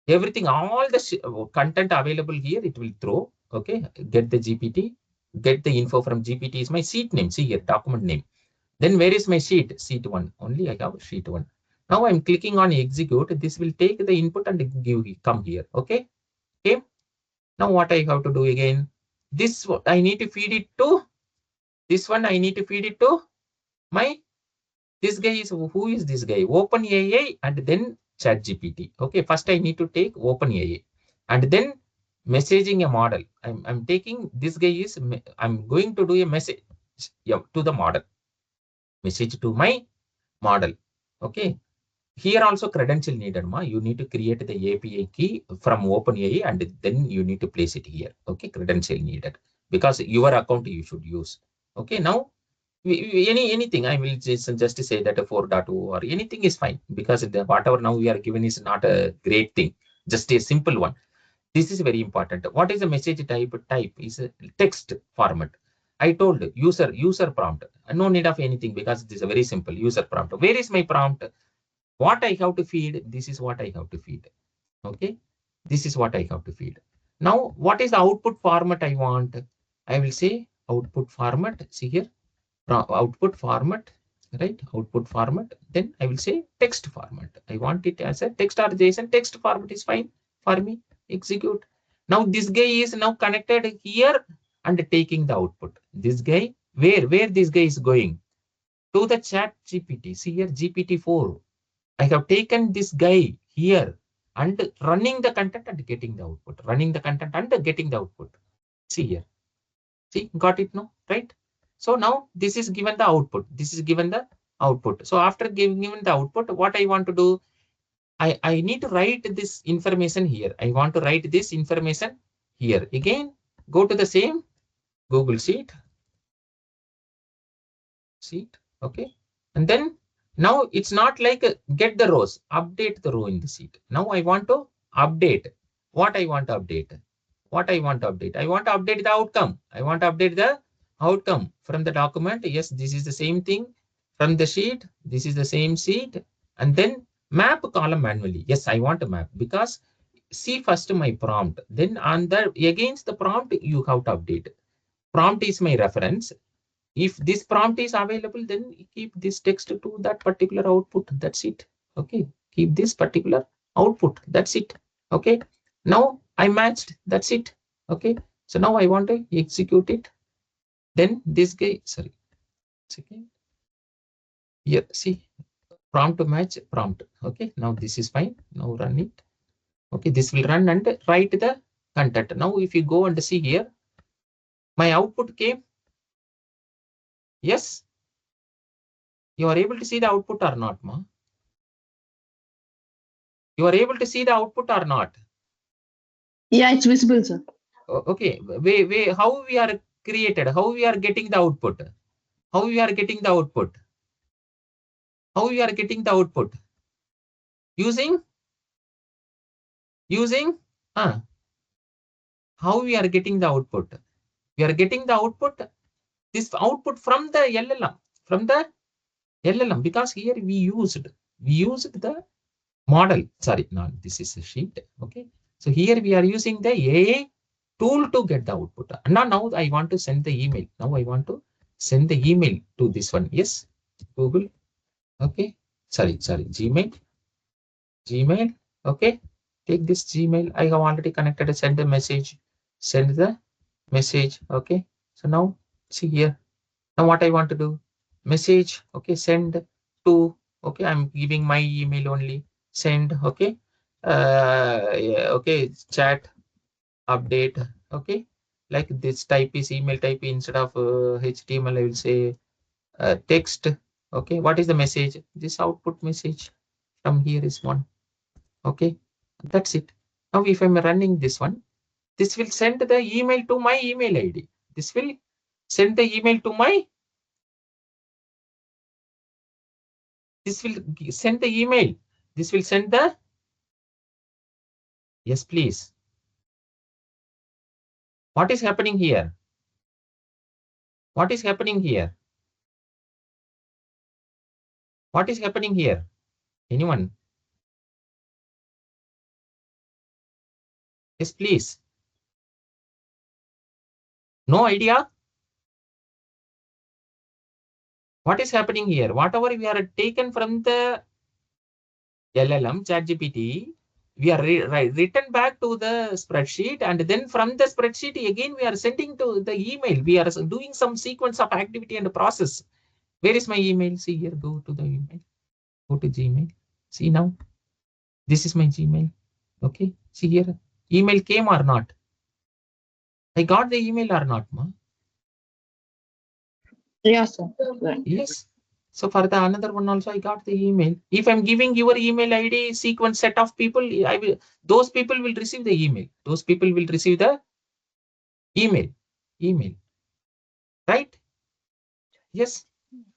A: everything, all the content available here, it will throw. Okay, get the GPT, get the info from GPT is my sheet name. See here, document name. Then where is my sheet? Sheet 1 only. I have sheet 1. Now I'm clicking on execute. This will take the input and come here. Okay. Okay, now what I have to do again, this I need to feed it to this one. I need to feed it to my, this guy is, who is this guy? OpenAI and then ChatGPT. Okay, first I need to take OpenAI and then messaging a model. I'm taking this guy is, I'm going to do a message to the model, message to my model. Okay, here also credential needed. You need to create the API key from OpenAI and then you need to place it here. Okay, credential needed because your account you should use. Okay, now anything I will just say that a 4.0 or anything is fine because whatever now we are given is not a great thing, just a simple one. This is very important. What is the message type? Type is a text format. I told user prompt, no need of anything because this is a very simple user prompt. Where is my prompt? What I have to feed, this is what I have to feed. Okay, this is what I have to feed. Now what is the output format I want? I will say output format. See here, output format, right? Output format. Then I will say text format. I want it as a text or JSON. Text format is fine for me. Execute. Now this guy is now connected here and taking the output. This guy, where this guy is going? To the chat GPT. See here, GPT-4. I have taken this guy here and running the content and getting the output. Running the content and getting the output. See here. See, got it now, right? So now this is given the output. This is given the output. So after given the output, what I want to do, I need to write this information here. I want to write this information here. Again, go to the same Google Sheet. Okay. And then now it's not like get the rows, update the row in the sheet. Now I want to update. What I want to update? What I want to update? I want to update the outcome. I want to update the outcome from the document. Yes, this is the same thing from the sheet. This is the same sheet. And then map column manually. Yes, I want to map because see first my prompt. Then on the against the prompt, you have to update. Prompt is my reference. If this prompt is available, then keep this text to that particular output. That's it. Okay. Keep this particular output. That's it. Okay. Now I matched. That's it. Okay. So now I want to execute it. Then this guy, sorry, second. Here, see, prompt to match prompt. Okay. Now this is fine. Now run it. Okay. This will run and write the content. Now if you go and see here, my output came. Yes. You are able to see the output or not, ma? You are able to see the output or not?
C: Yeah, it's visible, sir.
A: Okay, how we are created, how we are getting the output, How you are getting the output? How you are getting the output? Using how we are getting the output? We are getting the output, this output from the LLM, because here we used the model. Sorry, no, this is a sheet. Okay. So here we are using the AI tool to get the output. Now I want to send the email. Now I want to send the email to this one. Yes, Google. Okay. Sorry, Gmail. Okay. Take this Gmail. I have already connected. Send the message. Send the message. Okay. So now see here. Now what I want to do? Message. Okay. Send to. Okay. I'm giving my email only. Send. Okay. Yeah, okay. Chat update. Okay. Like this type is email type instead of HTML. I will say text. Okay. What is the message? This output message from here is one. Okay. That's it. Now if I'm running this one, this will send the email to my email ID. This will send the email to my, this will send the email. This will send the, yes, please. What is happening here? What is happening here? What is happening here? Anyone? Yes, please. No idea? What is happening here? Whatever we are taken from the LLM, ChatGPT, we are written back to the spreadsheet, and then from the spreadsheet again we are sending to the email. We are doing some sequence of activity and process. Where is my email? See here, go to the email. Go to Gmail. See now, this is my Gmail. Okay, see here, email came or not? I got the email or not, ma?
C: Yes, sir.
A: Yes. So for the another one also, I got the email. If I'm giving your email ID sequence set of people, I will, those people will receive the email. Those people will receive the email. Right? Yes.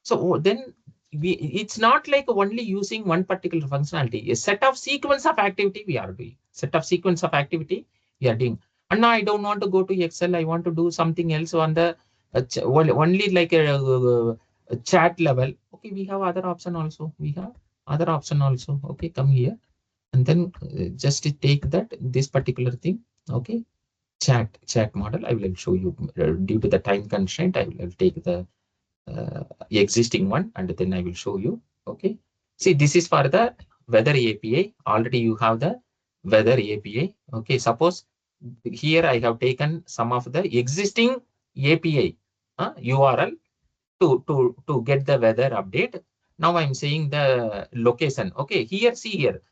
A: So then it's not like only using one particular functionality. A set of sequence of activity we are doing. Set of sequence of activity we are doing. And now I don't want to go to Excel. I want to do something else on the only like a chat level. Okay, we have other option also. Okay, come here and then just take that this particular thing. Okay, chat model. I will show you due to the time constraint. I will take the existing one and then I will show you. Okay. See, this is for the weather API. Already you have the weather API. Okay. Suppose here I have taken some of the existing API URL to get the weather update. Now I'm saying the location. Okay. Here, see here.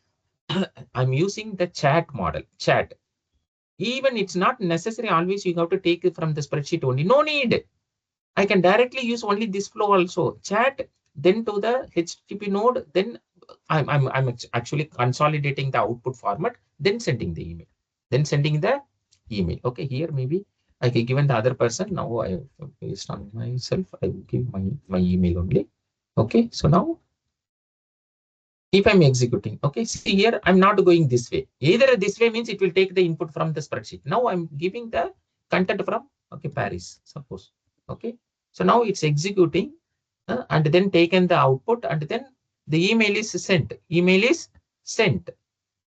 A: I'm using the chat model. Chat. Even it's not necessary always you have to take it from the spreadsheet only. No need. I can directly use only this flow also. Chat, then to the HTTP node, then I'm actually consolidating the output format, then sending the email. Okay, here maybe I can given the other person. Now I based on myself, I will give my email only. Okay, so now if I'm executing, okay, see here, I'm not going this way. Either this way means it will take the input from the spreadsheet. Now I'm giving the content from, okay, Paris, suppose. Okay, so now it's executing and then taken the output and then the email is sent.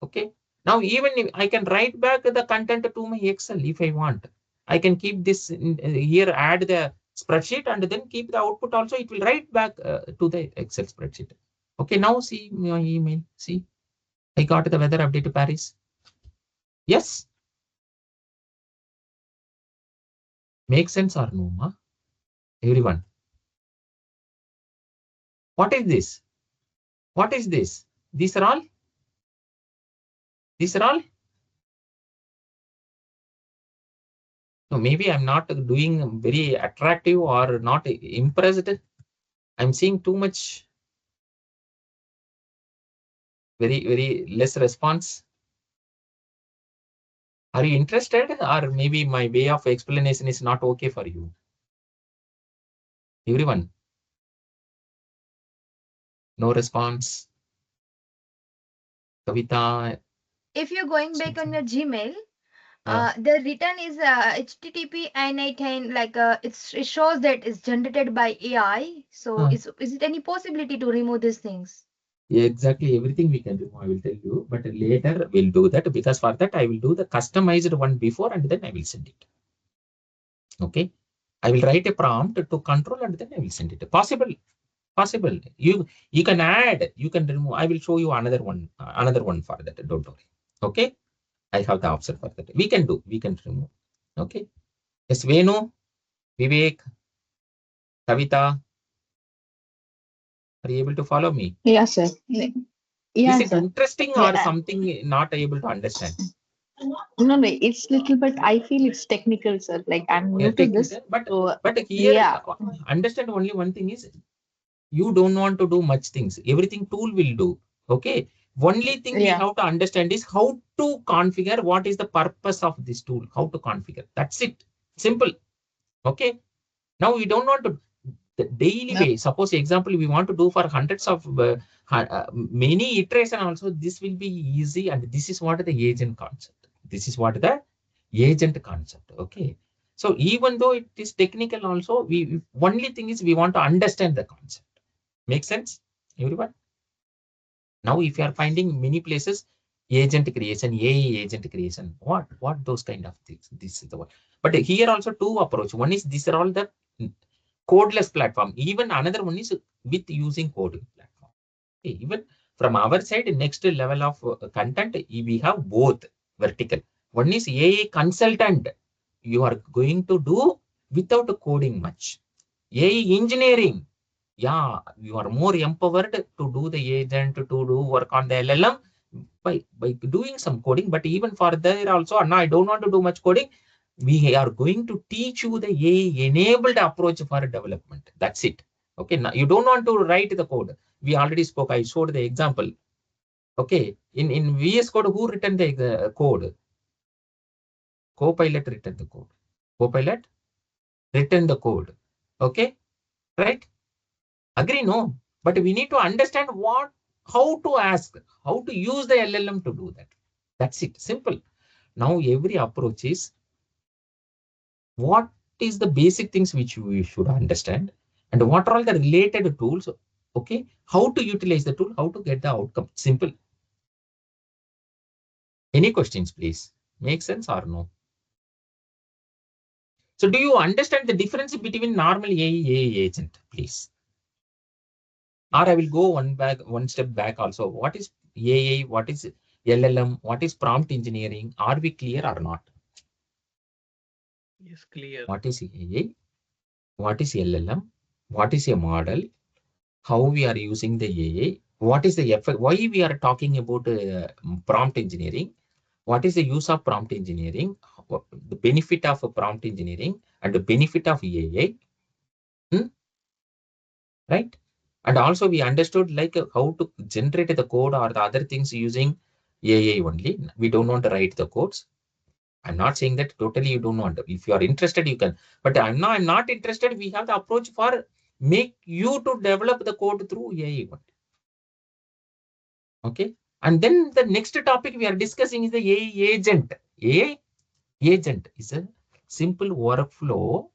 A: Okay, now even if I can write back the content to my Excel if I want. I can keep this here, add the spreadsheet and then keep the output also. It will write back to the Excel spreadsheet. Okay, now see my email. See, I got the weather update to Paris. Yes. Make sense or no, ma? Everyone. What is this? What is this? These are all? These are all? No, maybe I'm not doing very attractive or not impressed. I'm seeing too much, very less response. Are you interested or maybe my way of explanation is not okay for you? Everyone. No response. Kavita.
G: If you're going back on your Gmail,
A: Uh,
G: the return is HTTP and I can like it shows that it's generated by AI. So
A: uh,
G: is it any possibility to remove these things?
A: exactly everything we can remove, I will tell you. But later we'll do that, because for that I will do the customized one before and then I will send it. Okay. I will write a prompt to control and then I will send it. Possible. Possible. You can add, you can remove. I will show you another one for that. Don't worry. Okay. I have the option for that. We can remove. Okay. Yes, Venu, Vivek, Kavita, are you able to follow me?
C: Yeah, sir.
A: Is
C: Yeah,
A: it
C: sir.
A: interesting or
C: Yeah.
A: something not able to understand?
C: No, no, it's little, but I feel it's technical, sir. Like I'm
A: Yeah,
C: new to this.
A: technical. But
C: So,
A: here
C: yeah,
A: understand only one thing is, you don't want to do much things. Everything tool will do. Okay. Only thing we
C: yeah.
A: have to understand is how to configure, what is the purpose of this tool, how to configure. That's it. Simple. Okay. Now we don't want to the daily
C: No,
A: way. Suppose example we want to do for hundreds of many iteration also, this will be easy. And this is what the agent concept. This is what the agent concept. Okay. So even though it is technical also, we only thing is we want to understand the concept. Make sense, everyone? Now, if you are finding many places, agent creation, AI agent creation, what those kind of things. This is the one. But here also two approach. One is these are all the codeless platform. Even another one is with using coding platform. Okay, even from our side, next level of content, we have both vertical. One is AI consultant. You are going to do without coding much. AI engineering, yeah, you are more empowered to do the agent, to do work on the LLM by doing some coding. But even for there also, no, I don't want to do much coding. We are going to teach you the AI enabled approach for development. That's it. Okay, now you don't want to write the code. We already spoke. I showed the example. Okay, in VS Code, who written the code? Copilot written the code. Copilot written the code. Okay, right? Agree, no? But we need to understand how to ask, how to use the LLM to do that. That's it. Simple. Now every approach is, what is the basic things which we should understand, and what are all the related tools. Okay, how to utilize the tool, how to get the outcome. Simple. Any questions, please? Make sense or no? So do you understand the difference between normal AI agent, please? Or I will go one step back also. What is AI? What is LLM? What is prompt engineering? Are we clear or not?
B: Yes, clear.
A: What is AI? What is LLM? What is a model? How we are using the AI? What is the effect? Why we are talking about prompt engineering? What is the use of prompt engineering? The benefit of prompt engineering and the benefit of AI? Hmm? Right? And also we understood like how to generate the code or the other things using AI only. We don't want to write the codes. I'm not saying that totally you don't want. If you are interested, you can. But I'm not interested. We have the approach for make you to develop the code through AI only. Okay. And then the next topic we are discussing is the AI agent. AI agent is a simple workflow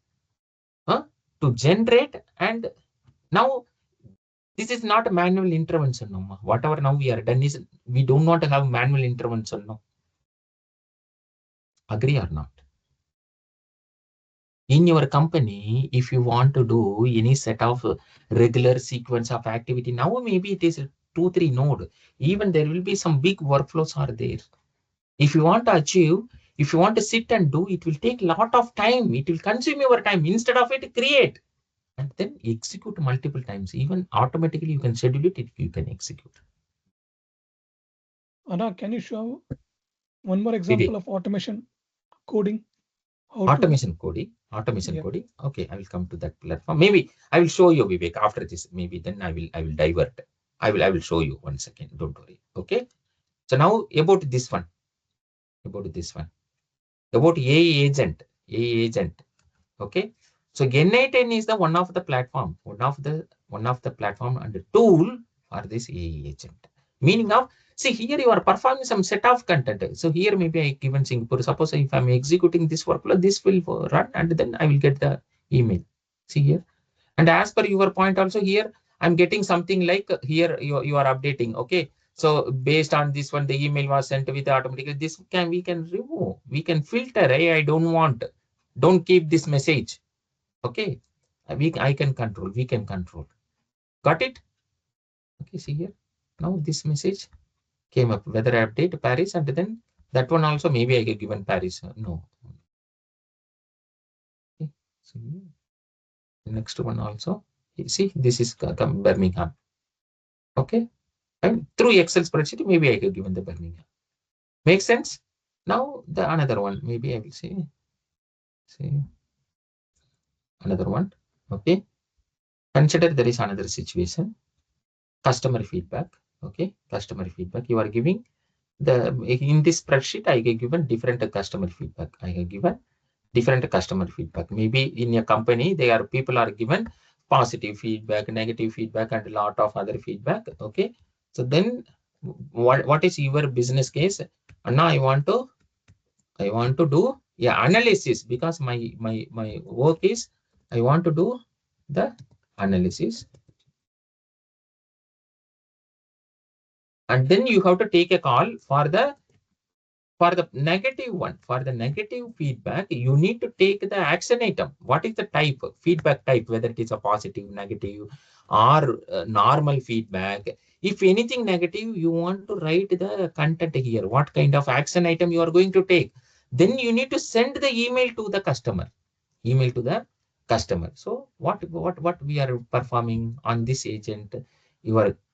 A: to generate. And now this is not a manual intervention. No, whatever now we are done is, we do not have manual intervention. No, agree or not? In your company, if you want to do any set of regular sequence of activity, now maybe it is 2 3 node. Even there will be some big workflows are there. If you want to achieve, if you want to sit and do, it will take a lot of time. It will consume your time. Instead of it, create and then execute multiple times. Even automatically, you can schedule it. You can execute.
E: Anna, can you show one more example
A: Vivek.
E: of automation coding? How to,
A: Automation
E: yeah.
A: coding. Okay, I will come to that platform. Maybe I will show you, Vivek, after this. Maybe then I will divert. I will show you 1 second. Don't worry. Okay. So now about this one. About this one. About AI agent. AI agent. Okay. So Gen10 is the one of the platform. One of the platform and the tool or this AI agent. Meaning of, see here you are performing some set of content. So here maybe I given Singapore. Suppose if I'm executing this workflow, this will run and then I will get the email. See here. And as per your point also here, I'm getting something like here you are updating. Okay. So based on this one, the email was sent with automatically. This we can remove. We can filter. Hey, I don't want. Don't keep this message. Okay. I can control. We can control. Got it? Okay. See here. Now this message came up. Whether I update Paris and then that one also maybe I get given Paris. No. Okay. So the next one also. See, this is Birmingham. Okay. And through Excel spreadsheet, maybe I have given the Birmingham. Make sense? Now the another one, maybe I will say another one. Okay. Consider there is another situation. Customer feedback. Okay. Customer feedback. You are giving the in this spreadsheet, I have given different customer feedback. I have given different customer feedback. Maybe in a company, people are given positive feedback, negative feedback, and a lot of other feedback. Okay. So then what is your business case? And now I want to do analysis, because my work is I want to do the analysis, and then you have to take a call for the negative one. For the negative feedback, you need to take the action item. What is the type, feedback type, whether it is a positive, negative, or normal feedback. If anything negative, you want to write the content here. What kind of action item you are going to take. Then you need to send the email to the customer. So what we are performing on this agent,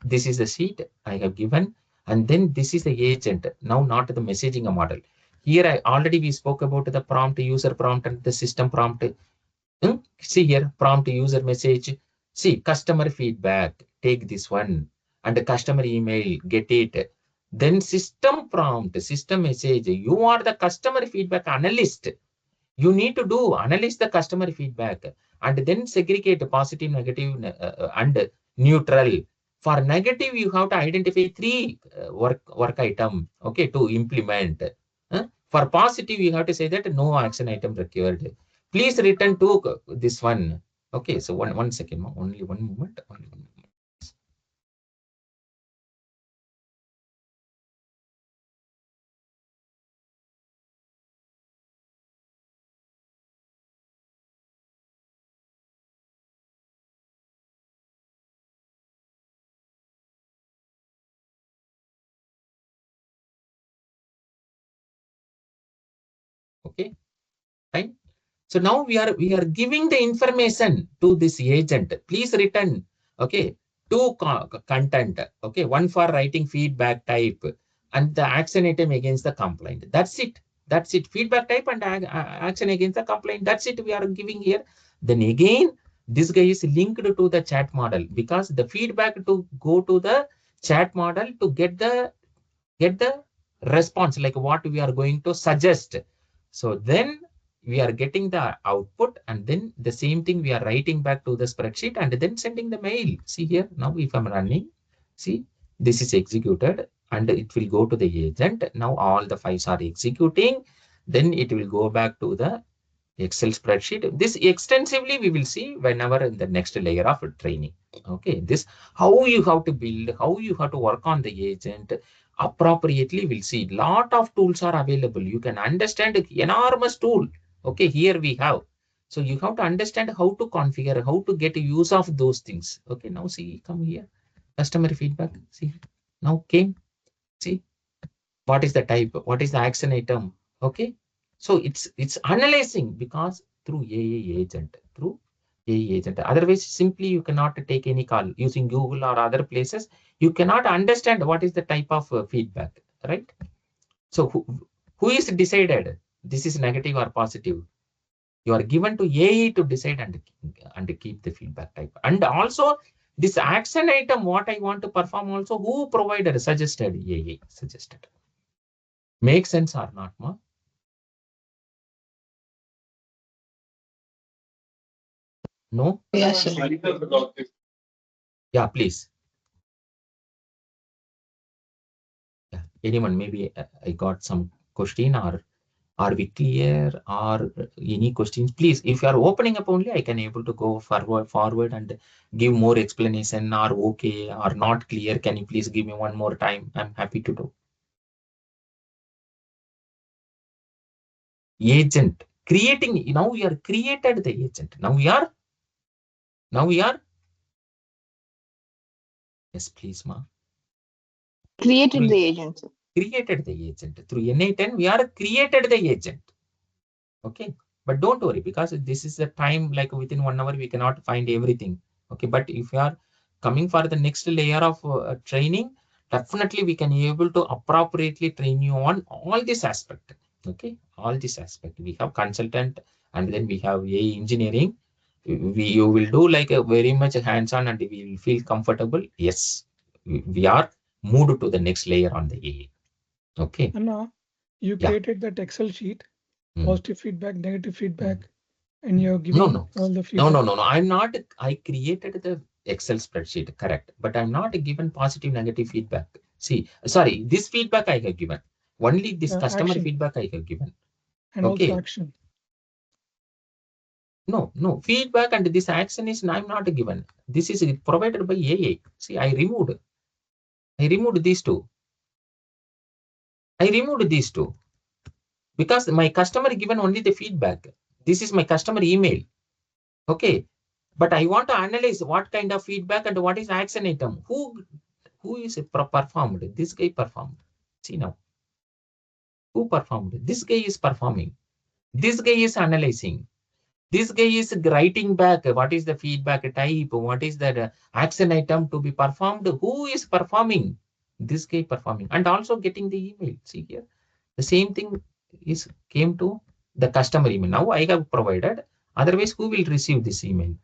A: this is the sheet I have given, and then this is the agent. Now not the messaging model. Here I already we spoke about the prompt, user prompt, and the system prompt. See here, prompt, user message. See, customer feedback, take this one, and the customer email, get it. Then system prompt, system message. You are the customer feedback analyst. You need to analyze the customer feedback and then segregate positive, negative, and neutral. For negative, you have to identify three work item, okay, to implement. For positive, you have to say that no action item required. Please return to this one. Okay, so one second, only one moment. Okay, fine. So now we are giving the information to this agent. Please return, okay, two content, okay, one for writing feedback type and the action item against the complaint. That's it. That's it. Feedback type and action against the complaint. That's it. We are giving here. Then again, this guy is linked to the chat model, because the feedback to go to the chat model to get the response, like what we are going to suggest. So then we are getting the output, and then the same thing we are writing back to the spreadsheet and then sending the mail. See here, now if I'm running, see, this is executed and it will go to the agent. Now all the files are executing. Then it will go back to the Excel spreadsheet. This extensively we will see whenever in the next layer of training. Okay, this how you have to build, how you have to work on the agent appropriately. We'll see. Lot of tools are available. You can understand enormous tool. Okay, here we have. So you have to understand how to configure, how to get use of those things. Okay, now see, come here. Customer feedback. See, now came. See, what is the type, what is the action item. Okay, so it's analyzing, because through AI agent. Otherwise simply you cannot take any call using Google or other places. You cannot understand what is the type of feedback, right? So who is decided this is negative or positive? You are given to AI to decide and keep the feedback type. And also this action item, what I want to perform, also who provided, suggested, AI suggested. Make sense or not, ma? No?
C: Yes, sir.
A: Yeah, please. Anyone, maybe I got some question, or are we clear, or any questions? Please, if you are opening up only, I can able to go forward and give more explanation, or okay, or not clear. Can you please give me one more time? I'm happy to do. Agent creating. Now we are created the agent. Now we are. Yes, please, ma.
C: Created
A: Through
C: the agent, sir.
A: created the agent through NA10. We are created the agent. Okay, but don't worry, because this is the time, like within 1 hour we cannot find everything. Okay, but if you are coming for the next layer of training, definitely we can able to appropriately train you on all this aspect. Okay, all this aspect, we have consultant, and then we have a engineering. You will do like a very much hands-on, and we will feel comfortable. Yes, we are moved to the next layer on the AA. Okay.
E: Anna, you
A: Yeah.
E: created that Excel sheet,
A: Mm.
E: positive feedback, negative
A: Mm.
E: feedback, and you're
A: No,
E: giving
A: no,
E: all the
A: no, no,
E: feedback.
A: no, no. I'm not. I created the Excel spreadsheet, correct, but I'm not given positive, negative feedback. See, sorry, this feedback I have given. Only this customer
E: Action
A: feedback I have given.
E: and also
A: Okay.
E: action.
A: No, no feedback, and this action is I'm not given. This is provided by AA. See, I removed these two. I removed these two because my customer given only the feedback. This is my customer email. Okay. But I want to analyze what kind of feedback and what is action item. Who is performed? This guy performed. See now, who performed? This guy is performing. This guy is analyzing. This guy is writing back. What is the feedback type? What is the action item to be performed? Who is performing? This guy performing, and also getting the email. See here, the same thing is came to the customer email. Now I have provided. Otherwise, who will receive this email?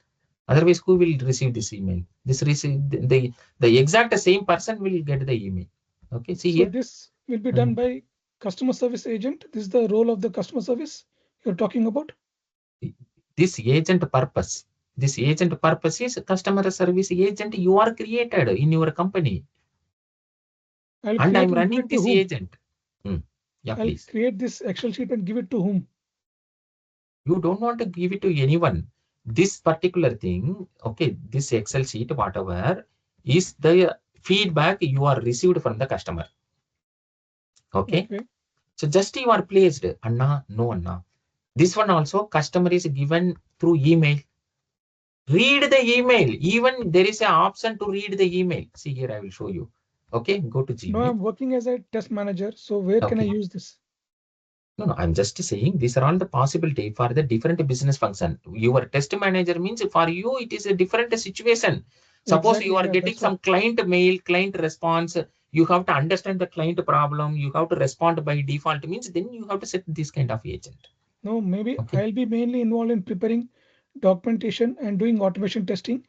A: Otherwise, who will receive this email? This receive the exact same person will get the email. Okay, see
E: So
A: here.
E: this will be done
A: Mm.
E: by customer service agent. This is the role of the customer service you're talking about.
A: This agent purpose. This agent purpose is customer service agent you are created in your company,
E: I'll
A: and
E: create
A: I'm
E: and give
A: running
E: it to
A: this
E: whom?
A: agent. Mm. Yeah,
E: I'll
A: please.
E: create this Excel sheet and give it to whom?
A: You don't want to give it to anyone. This particular thing, okay, this Excel sheet, whatever, is the feedback you are received from the customer. Okay.
E: Okay.
A: So just you are placed, Anna, no Anna. This one also customer is given through email. Read the email. Even there is an option to read the email. See here, I will show you. Okay, go to
E: No,
A: Gmail.
E: I'm working as a test manager. So where can I
A: Okay.
E: use this?
A: No, no, I'm just saying these are all the possibility for the different business function. Your test manager means for you, it is a different situation. Suppose you
E: Exactly.
A: are
E: Yeah,
A: getting
E: that's what.
A: some client mail, client response, you have to understand the client problem, you have to respond by default means then you have to set this kind of agent.
E: No, maybe
A: Okay.
E: I'll be mainly involved in preparing documentation and doing automation testing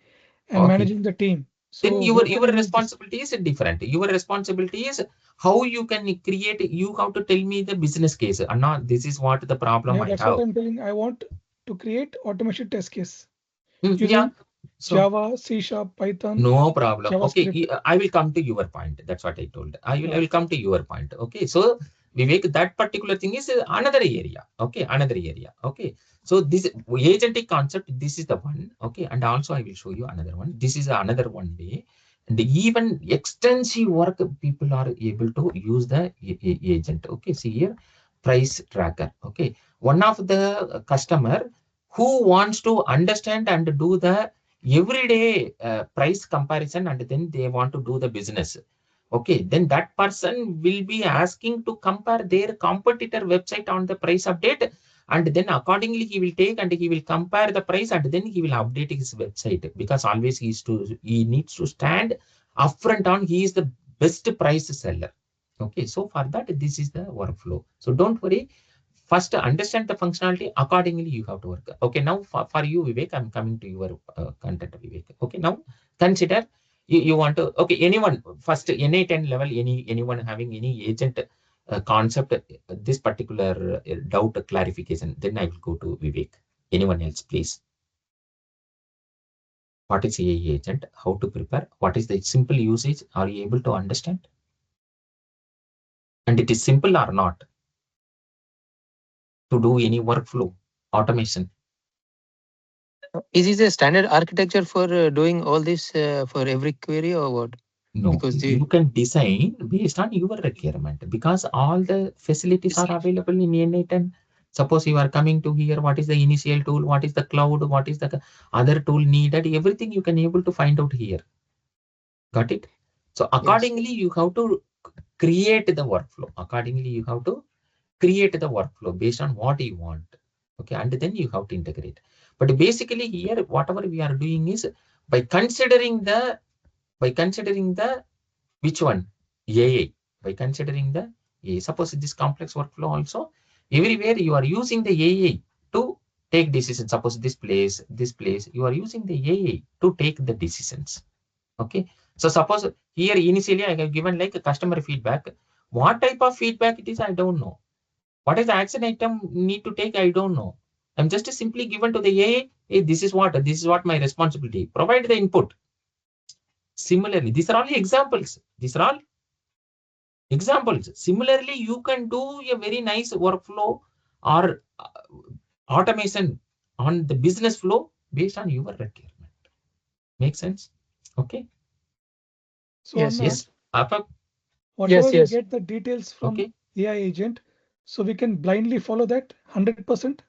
E: and
A: Okay.
E: managing the team.
A: Then
E: So
A: your
E: where can I
A: your
E: use this?
A: responsibility is different. Your responsibility is how you can create. You have to tell me the business case. Anna, this is what the problem
E: Yeah,
A: I
E: that's what
A: have.
E: I'm telling. I want to create automation test case
A: Yeah.
E: using
A: So
E: Java, C Sharp, Python,
A: no problem. Okay,
E: JavaScript.
A: I will come to your point. That's what I told. I will
E: Okay.
A: come to your point. Okay, so Vivek, that particular thing is another area. Okay, another area. Okay, so this agentic concept, this is the one. Okay, and also I will show you another one. This is another one way, and even extensive work people are able to use the agent. Okay, see here, price tracker. Okay, one of the customer who wants to understand and do the everyday price comparison, and then they want to do the business. Okay, then that person will be asking to compare their competitor website on the price update, and then accordingly he will take and he will compare the price, and then he will update his website, because always he needs to stand upfront on he is the best price seller. Okay, so for that this is the workflow. So don't worry, first understand the functionality, accordingly you have to work. Okay, now for you Vivek, I'm coming to your content, Vivek. Okay, now consider you want to, okay, anyone first NA10 level, anyone having any agent concept, this particular doubt clarification, then I will go to Vivek. Anyone else, please? What is AI agent, how to prepare, what is the simple usage, are you able to understand? And it is simple or not to do any workflow automation.
H: Is this a standard architecture for doing all this for every query or what?
A: No,
H: Because
A: you can design based on your requirement because all the facilities are available in N8. Suppose you are coming to here, what is the initial tool, what is the cloud, what is the other tool needed, everything you can able to find out here. Got it? So accordingly, you have to create the workflow. Accordingly, you have to create the workflow based on what you want. Okay, and then you have to integrate. But basically here, whatever we are doing is by considering the which one? AI. By considering the AI. Suppose this complex workflow also, everywhere you are using the AI to take decisions. Suppose this place, you are using the AI to take the decisions. Okay. So suppose here initially I have given like a customer feedback. What type of feedback it is, I don't know. What is the action item need to take, I don't know. I'm just simply given to the AI, hey, this is what my responsibility. Provide the input. Similarly, these are all examples. These are all examples. Similarly, you can do a very nice workflow or automation on the business flow based on your requirement. Make sense? Okay.
E: So
H: Yes,
E: Anna,
A: Yes. Apak?
E: whatever
H: yes,
E: we
H: yes.
E: get the details from
A: Okay.
E: AI agent, so we can blindly follow that 100%.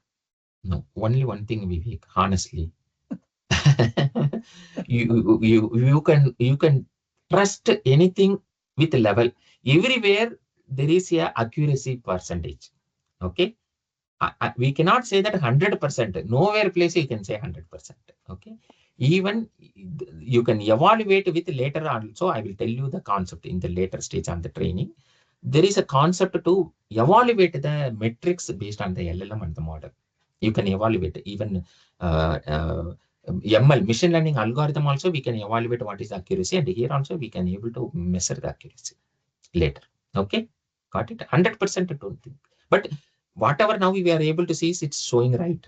A: No, only one thing, Vivek, honestly. you can trust anything with level. Everywhere there is a accuracy percentage. Okay. We cannot say that 100%. Nowhere place you can say 100%. Okay. Even you can evaluate with later on. So I will tell you the concept in the later stage on the training. There is a concept to evaluate the metrics based on the LLM and the model. You can evaluate even ML, machine learning algorithm also, we can evaluate what is the accuracy. And here also we can able to measure the accuracy later. Okay. Got it? 100% don't think. But whatever now we are able to see is it's showing right.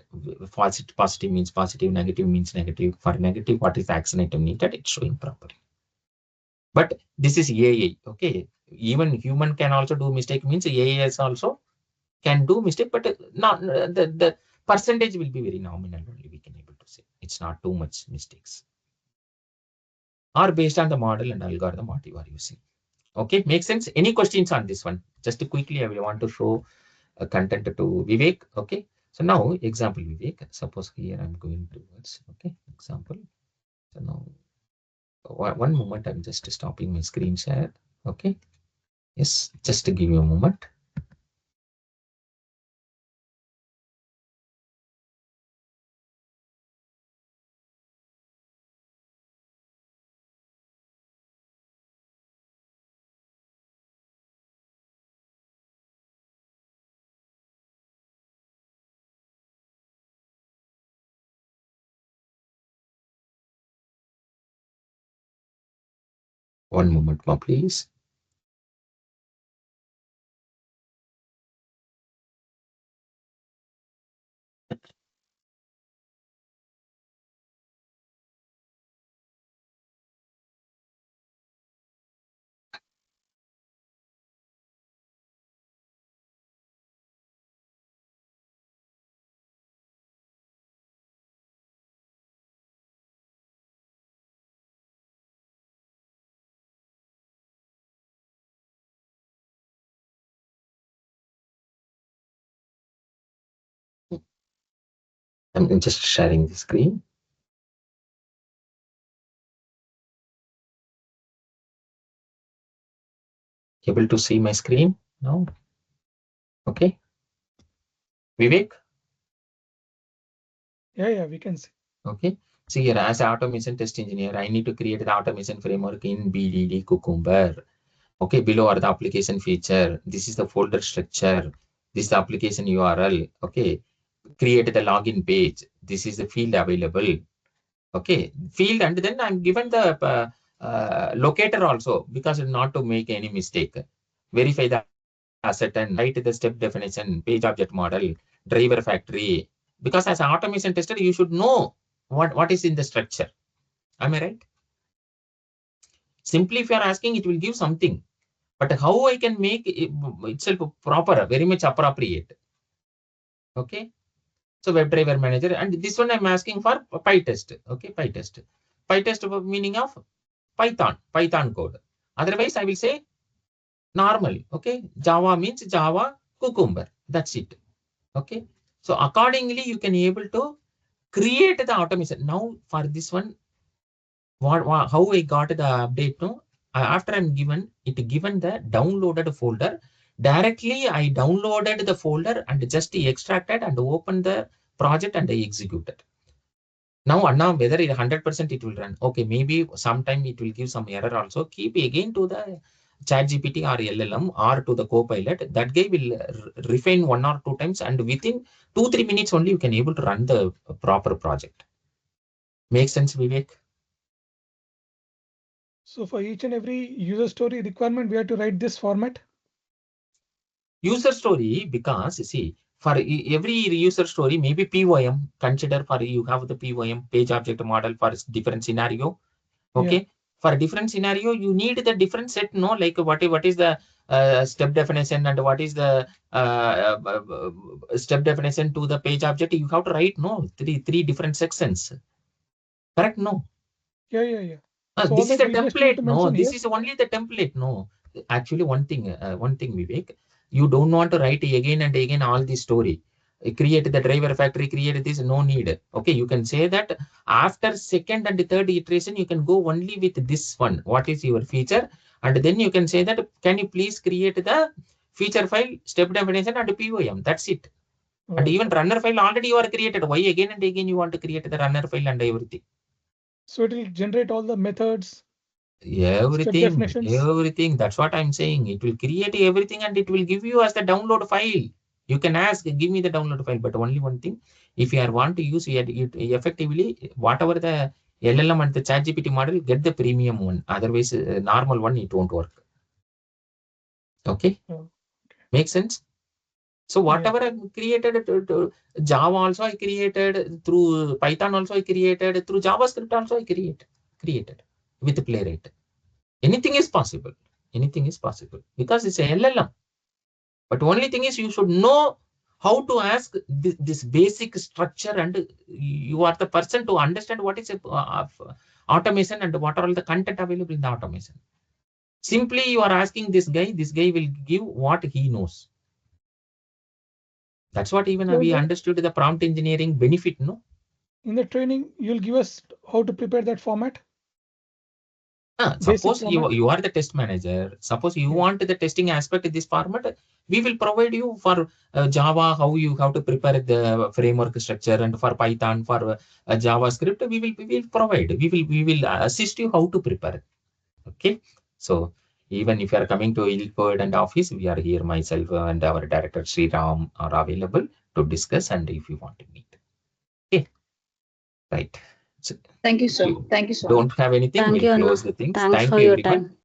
A: Positive means positive, negative means negative. For negative, what is the action item needed? It's showing properly. But this is AI. Okay. Even human can also do mistake, means AI also can do mistake, but not the percentage will be very nominal only, we can able to say. It's not too much mistakes. Or based on the model and algorithm what you are using. Okay, makes sense. Any questions on this one? Just quickly, I will want to show a content to Vivek. Okay. So now example Vivek. Suppose here I'm going towards example. So now one moment, I'm just stopping my screen share. Okay. Yes, just to give you a moment. One moment more, please. I'm just sharing the screen. Able to see my screen now? Okay. Vivek?
E: Yeah, we can see.
A: Okay. See here, as an automation test engineer, I need to create the automation framework in BDD Cucumber. Okay, below are the application feature. This is the folder structure. This is the application URL. Okay. Create the login page. This is the field available. Okay. Field, and then I'm given the locator also, because not to make any mistake. Verify the asset and write the step definition, page object model, driver factory. Because as an automation tester, you should know what is in the structure. Am I right? Simply if you are asking, it will give something. But how I can make itself proper, very much appropriate. Okay. So WebDriver manager, and this one I'm asking for PyTest. Okay, PyTest. PyTest meaning of Python code. Otherwise, I will say normal. Okay, Java means Java Cucumber. That's it. Okay. So accordingly, you can able to create the automation. Now for this one, how I got the update? No, after I'm given the downloaded folder. Directly, I downloaded the folder and just extracted and opened the project and I executed. Now, Anna, whether it 100% it will run. Okay, maybe sometime it will give some error also. Keep again to the ChatGPT or LLM or to the Copilot. That guy will refine 1 or 2 times, and within 2-3 minutes only you can able to run the proper project. Make sense, Vivek?
E: So for each and every user story requirement, we have to write this format.
A: User story, because see, for every user story, maybe POM, consider for you have the POM, page object model for different scenario. Okay.
E: Yeah.
A: For a different scenario, you need the different set, no? Like what is the step definition and what is the step definition to the page object? You have to write, no, three different sections. Correct? No.
E: Yeah. So all
A: This is
E: that
A: the
E: we just need
A: template.
E: to
A: No,
E: mention
A: this
E: here.
A: is only the template. No, actually, one thing, Vivek, you don't want to write again and again all this story. Create the driver factory, create this, no need. Okay, you can say that after second and third iteration, you can go only with this one. What is your feature? And then you can say that, can you please create the feature file, step definition, and POM? That's it. And
E: Right.
A: even runner file already you are created. Why again and again you want to create the runner file and everything?
E: So it will generate all the methods, step
A: Everything,
E: definitions.
A: everything. That's what I'm saying. It will create everything and it will give you as the download file. You can ask, give me the download file. But only one thing, if you are want to use it effectively, whatever the LLM and the ChatGPT model, get the premium one. Otherwise, normal one, it won't work. Okay,
E: Oh,
A: make sense? So
E: yeah.
A: whatever I created Java also I created through Python also I created through JavaScript also I created with Playwright. Anything is possible. Anything is possible because it's a LLM. But only thing is you should know how to ask this basic structure, and you are the person to understand what is a, automation and what are all the content available in the automation. Simply you are asking this guy will give what he knows. That's what even
E: So
A: we understood the prompt engineering benefit, no?
E: in the training, you'll give us how to prepare that format, basic
A: Suppose
E: format.
A: you are the test manager. Suppose you
E: Yeah.
A: want the testing aspect in this format, we will provide you for Java how you have to prepare the framework structure, and for Python for JavaScript we will provide. We will assist you how to prepare. Okay, so even if you are coming to Ilford and office, we are here. Myself and our director Sri Ram are available to discuss, and if you want to meet. Okay, right. So
C: Thank you,
A: if
C: sir.
A: you
C: Thank you, sir.
A: don't have anything,
F: Thank
A: we'll
F: you,
A: close
F: Anna.
A: the things.
F: Thanks
A: Thank
F: for
A: you,
F: your
A: everyone.
F: time.